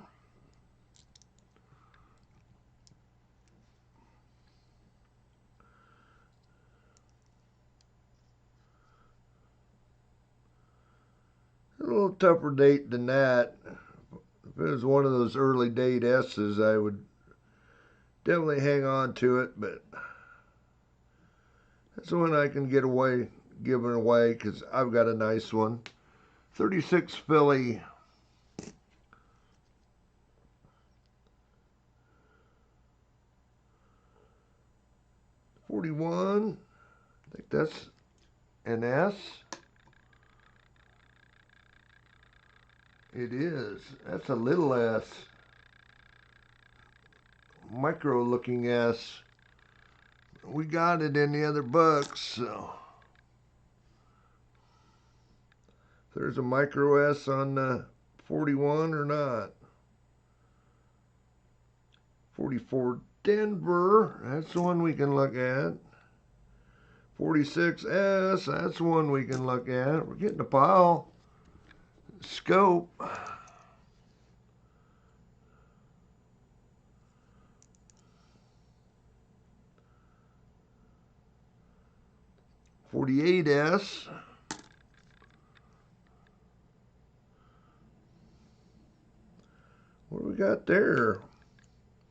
A little tougher date than that. If it was one of those early date S's, I would definitely hang on to it, but that's one I can get away, giving away, because I've got a nice one. 36 Philly. $41. I think that's an S. It is. That's a little S. Micro looking S. we got it in the other books, so. If there's a micro S on 41 or not. 44 Denver, that's the one we can look at. 46S, that's the one we can look at. We're getting a pile. Scope. $48S. What do we got there?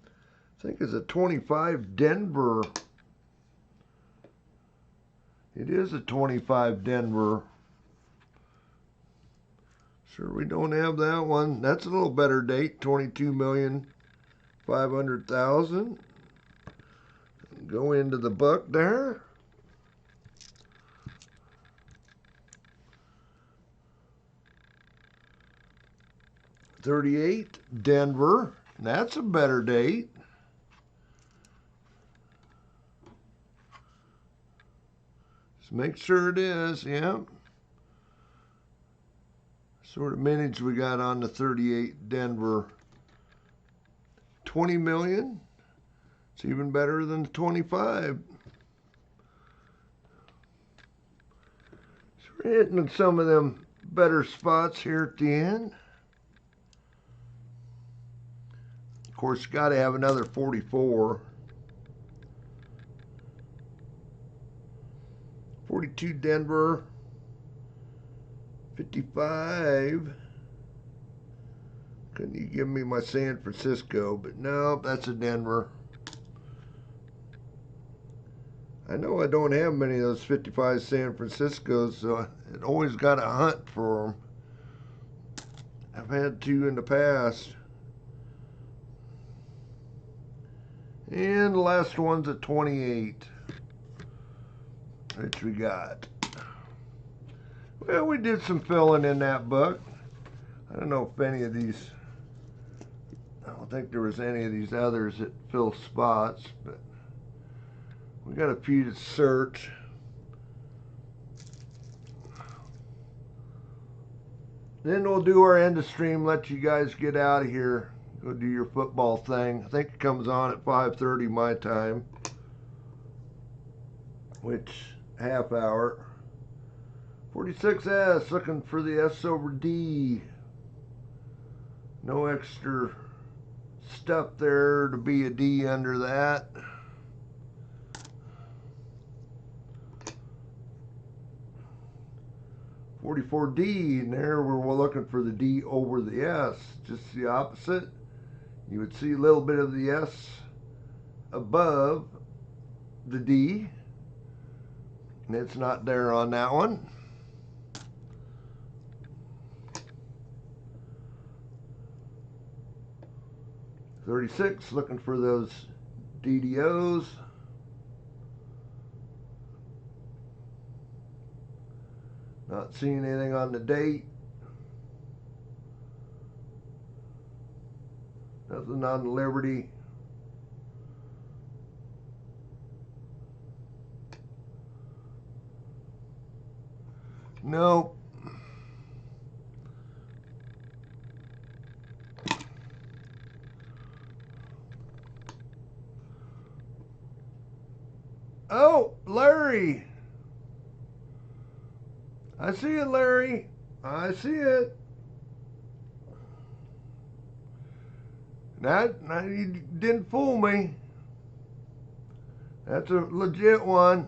I think it's a 25 Denver. It is a 25 Denver. Sure, we don't have that one. That's a little better date, 22,500,000. Go into the book there. $38 Denver. That's a better date. Just make sure it is, yeah. Sort of minutes we got on the 38 Denver. 20 million. It's even better than the 25. So we're hitting some of them better spots here at the end. Of course, got to have another 44. 42 Denver. 55. Couldn't you give me my San Francisco? But no, that's a Denver. I know I don't have many of those 55 San Franciscos, so I always got to hunt for them. I've had two in the past. And the last one's a 28. Which we got. Well, we did some filling in that book. I don't know if any of these, I don't think there was any of these others that fill spots, but we got a few to search. Then we'll do our end of stream, let you guys get out of here. Go do your football thing. I think it comes on at 5:30 my time, which half hour. 46S, looking for the S over D. No extra stuff there to be a D under that. $44D, and there we're looking for the D over the S, just the opposite. You would see a little bit of the S above the D, and it's not there on that one. $36, looking for those DDOs. Not seeing anything on the date. Nothing on the Liberty. Nope. Oh, Larry. I see it, Larry. I see it. That you didn't fool me. That's a legit one.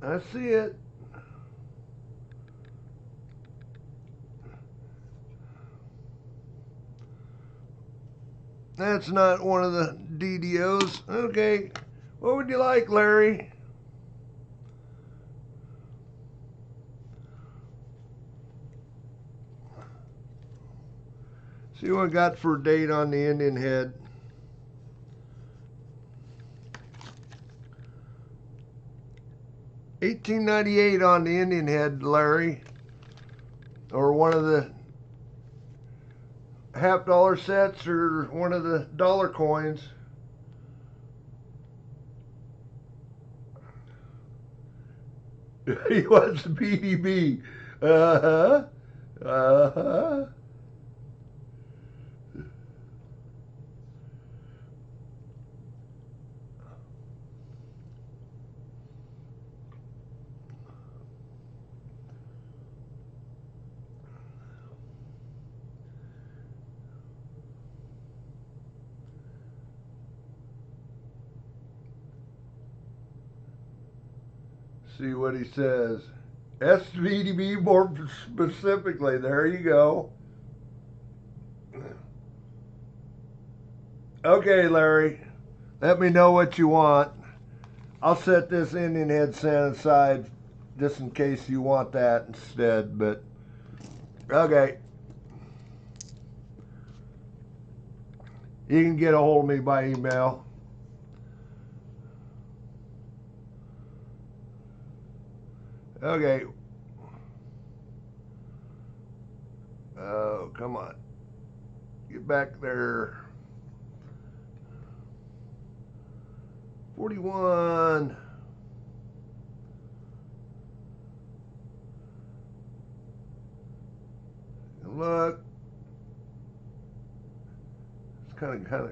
I see it. That's not one of the DDOs. Okay. What would you like, Larry? See what I got for a date on the Indian head. $18.98 on the Indian head, Larry. Or one of the half-dollar sets or one of the dollar coins. He was BDB. Uh-huh. Uh-huh. See what he says. SVDB more specifically. There you go. Okay, Larry. Let me know what you want. I'll set this Indian head sand aside just in case you want that instead, but okay. You can get a hold of me by email. Okay. Oh, come on. Get back there. 41. Look. It's kind of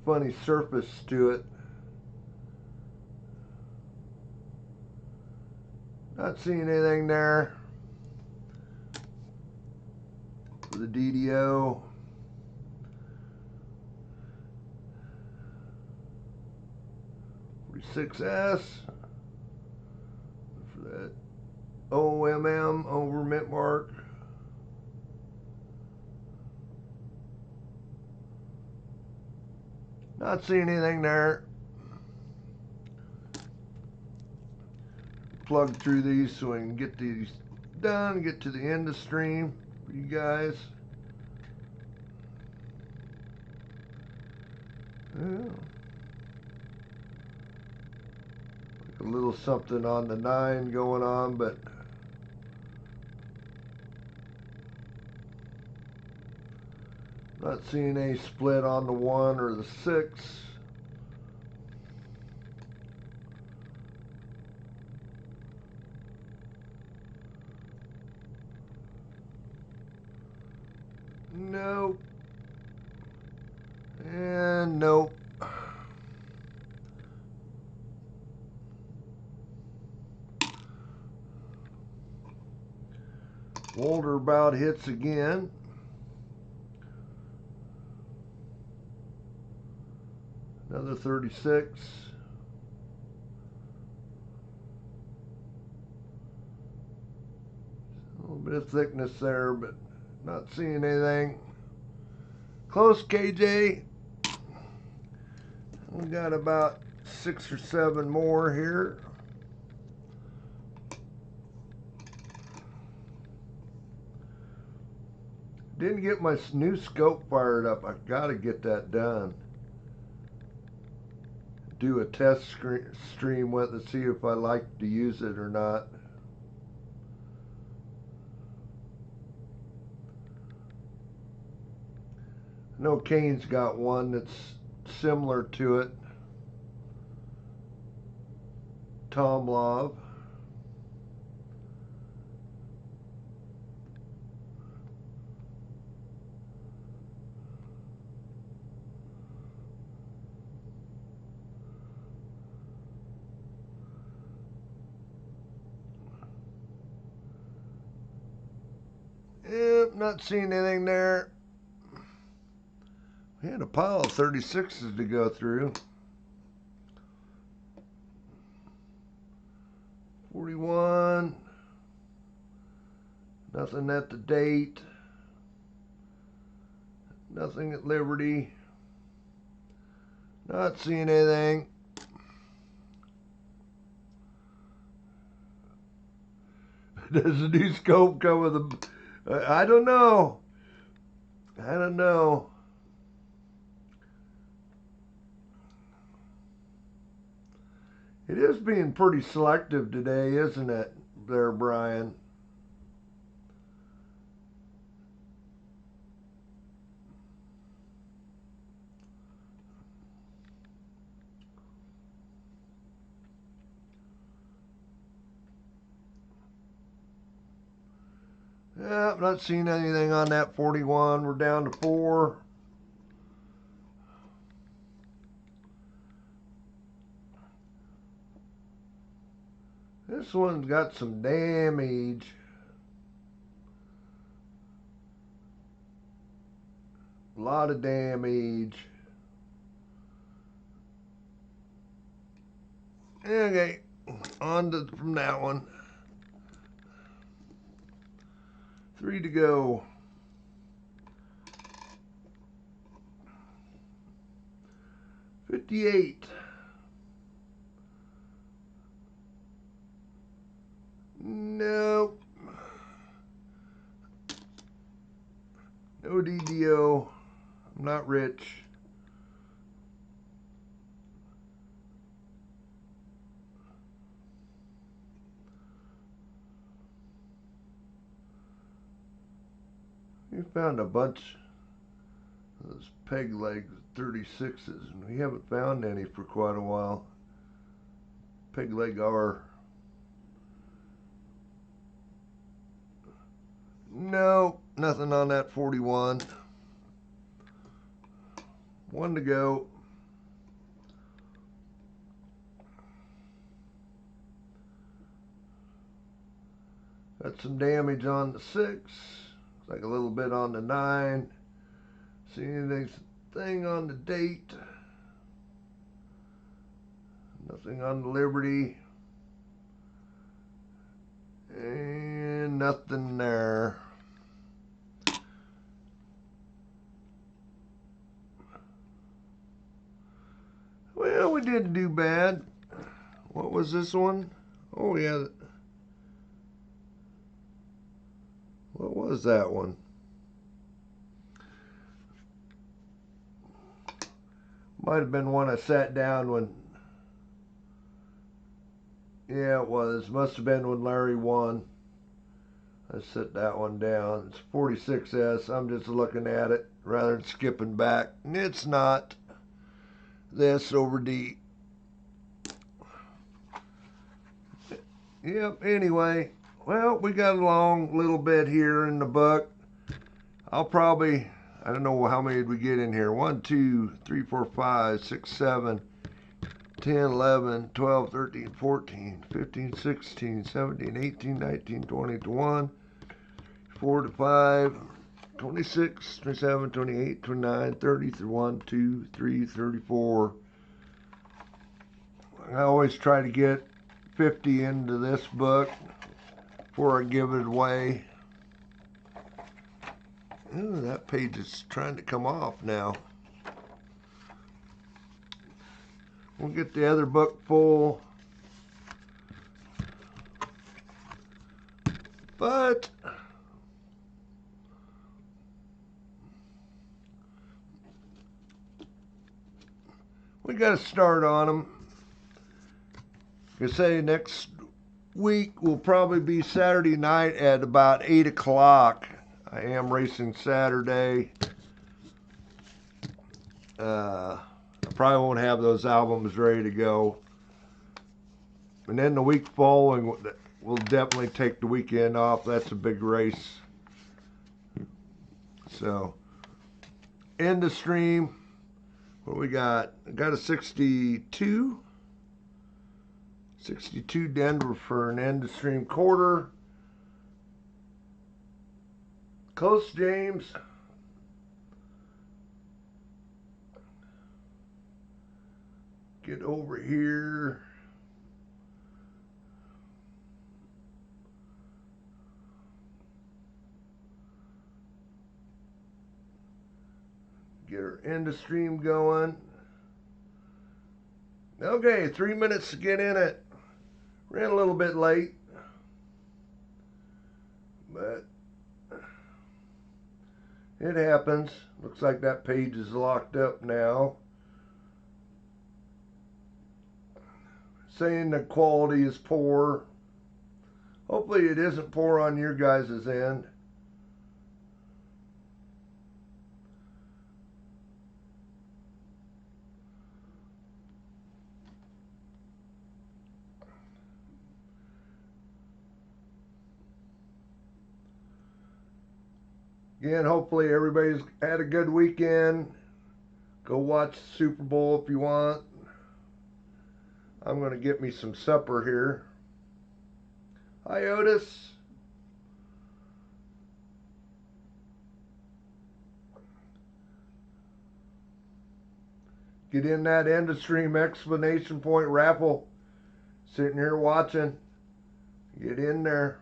funny surface to it. Not seeing anything there for the DDO. $46S for that OMM over mint mark. Not seeing anything there. Plug through these so we can get these done, get to the end of stream for you guys. Well, a little something on the 9 going on, but not seeing any split on the 1 or the 6. Nope. And nope. Walter about hits again. Another 36. A little bit of thickness there, but not seeing anything. Close, KJ. We got about 6 or 7 more here. Didn't get my new scope fired up. I gotta get that done. Do a test stream with it to see if I like to use it or not. I know Kane's got one that's similar to it. Tom Love. Yep, not seeing anything there. We had a pile of 36s to go through. 41. Nothing at the date. Nothing at Liberty. Not seeing anything. Does the new scope come with a... I don't know. I don't know. It is being pretty selective today, isn't it, there, Brian? Not seeing anything on that 41. We're down to 4. This one's got some damage. A lot of damage. Okay, on to from that one. 3 to go. 58. Nope. No DDO. I'm not rich. We found a bunch of those peg leg 36s, and we haven't found any for quite a while. Peg leg R. No, nothing on that 41. 1 to go. Got some damage on the 6. Looks like a little bit on the 9. See anything on the date? Nothing on the Liberty. And nothing there. Well, we didn't do bad. What was this one? Oh, yeah. What was that one? Might have been one I sat down when... Yeah, it was. Must have been when Larry won. I set that one down. It's 46S. I'm just looking at it rather than skipping back. And it's not. This over D. Yep, anyway. Well, we got a long little bit here in the book. I'll probably... I don't know how many did we get in here. 1, 2, 3, 4, 5, 6, 7, 10, 11, 12, 13, 14, 15, 16, 17, 18, 19, 20, 21, 4 to 5, 26, 27, 28, 29, 30, 31, 2, 3, 34. I always try to get 50 into this book before I give it away. Ooh, that page is trying to come off now. We'll get the other book full. But we got to start on them. I say next week will probably be Saturday night at about 8 o'clock. I am racing Saturday. I probably won't have those albums ready to go. And then the week following, we'll definitely take the weekend off. That's a big race. So, end of stream. What we got? I got a 62. 62 Denver for an end of stream quarter. Close, James. Get over here. Get our end of stream going. Okay, 3 minutes to get in it. Ran a little bit late, but it happens. Looks like that page is locked up now. Saying the quality is poor. Hopefully it isn't poor on your guys' end. Again, hopefully everybody's had a good weekend. Go watch the Super Bowl if you want. I'm going to get me some supper here. Hi, Otis. Get in that end of stream exclamation point raffle. Sitting here watching. Get in there.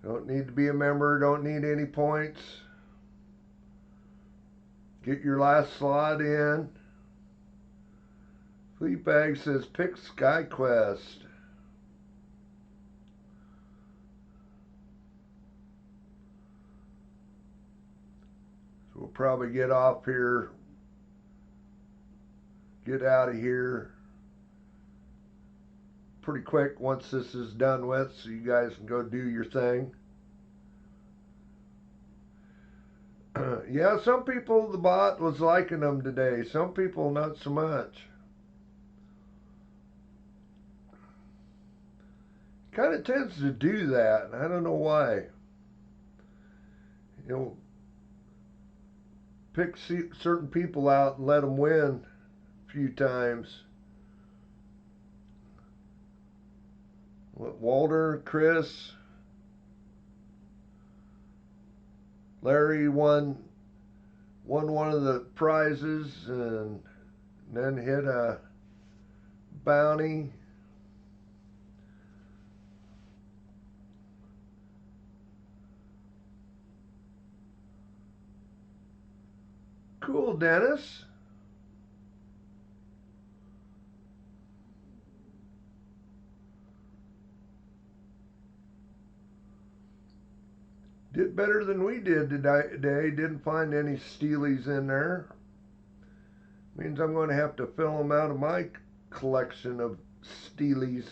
Don't need to be a member. Don't need any points. Get your last slot in. Fleetbag says pick SkyQuest. So we'll probably get off here. Get out of here pretty quick once this is done with, so you guys can go do your thing. Yeah, some people, the bot was liking them today. Some people not so much. Kind of tends to do that, and I don't know why. You'll pick certain people out and let them win a few times. Walter, Chris, Larry won one of the prizes and then hit a bounty. Cool, Dennis. Did better than we did today. Didn't find any steelies in there. Means I'm going to have to fill them out of my collection of steelies.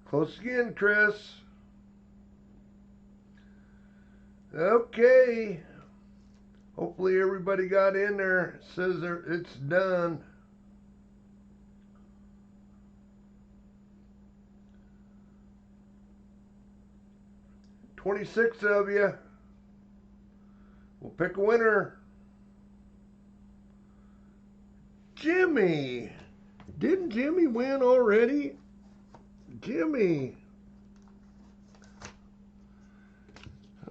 Close again, Chris. Okay. Hopefully everybody got in there. It says it's done. "26 of you. We'll pick a winner. Jimmy. Didn't Jimmy win already? Jimmy.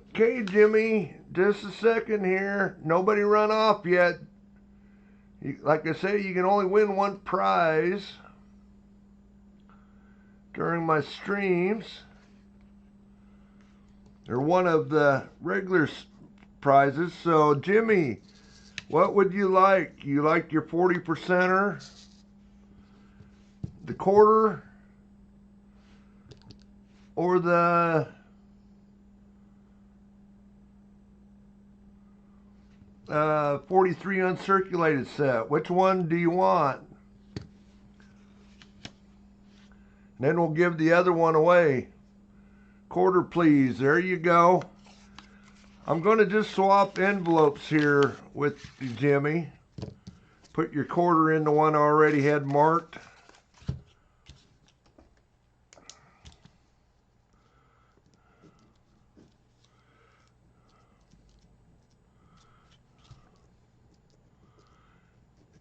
Okay, Jimmy. Just a second here. Nobody run off yet. Like I say, you can only win one prize during my streams. Or one of the regular prizes. So, Jimmy, what would you like? You like your 40%er? The quarter? Or the 43 uncirculated set? Which one do you want? And then we'll give the other one away. Quarter, please. There you go. I'm going to just swap envelopes here with you, Jimmy. Put your quarter in the one I already had marked.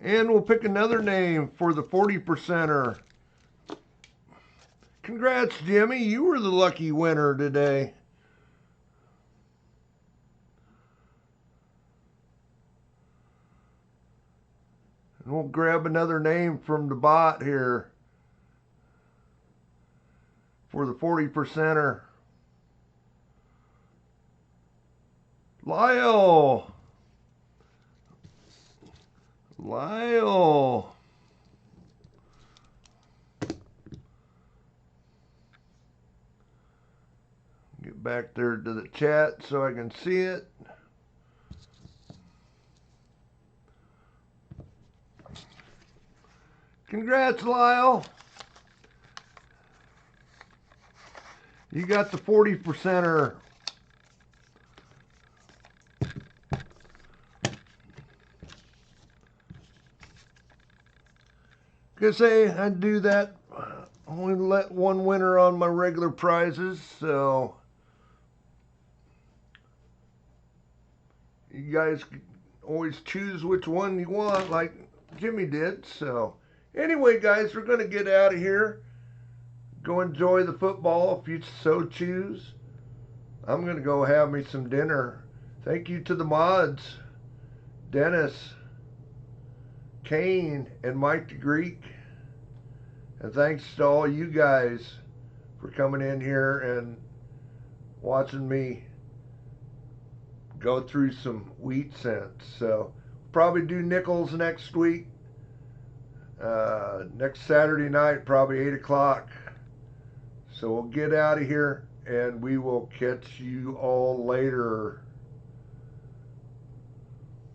And we'll pick another name for the 40%er. Congrats, Jimmy. You were the lucky winner today. And we'll grab another name from the bot here for the 40%er. Lyle. Lyle. Get back there to the chat so I can see it. Congrats, Lyle. You got the 40%er. Gonna say I do that. Only let one winner on my regular prizes, so you guys always choose which one you want, like Jimmy did. So anyway, guys, we're gonna get out of here. Go enjoy the football if you so choose. I'm gonna go have me some dinner. Thank you to the mods, Dennis, Kane, and Mike the Greek. And thanks to all you guys for coming in here and watching me go through some wheat cents. So probably do nickels next week. Next Saturday night, probably 8 o'clock. So we'll get out of here and we will catch you all later.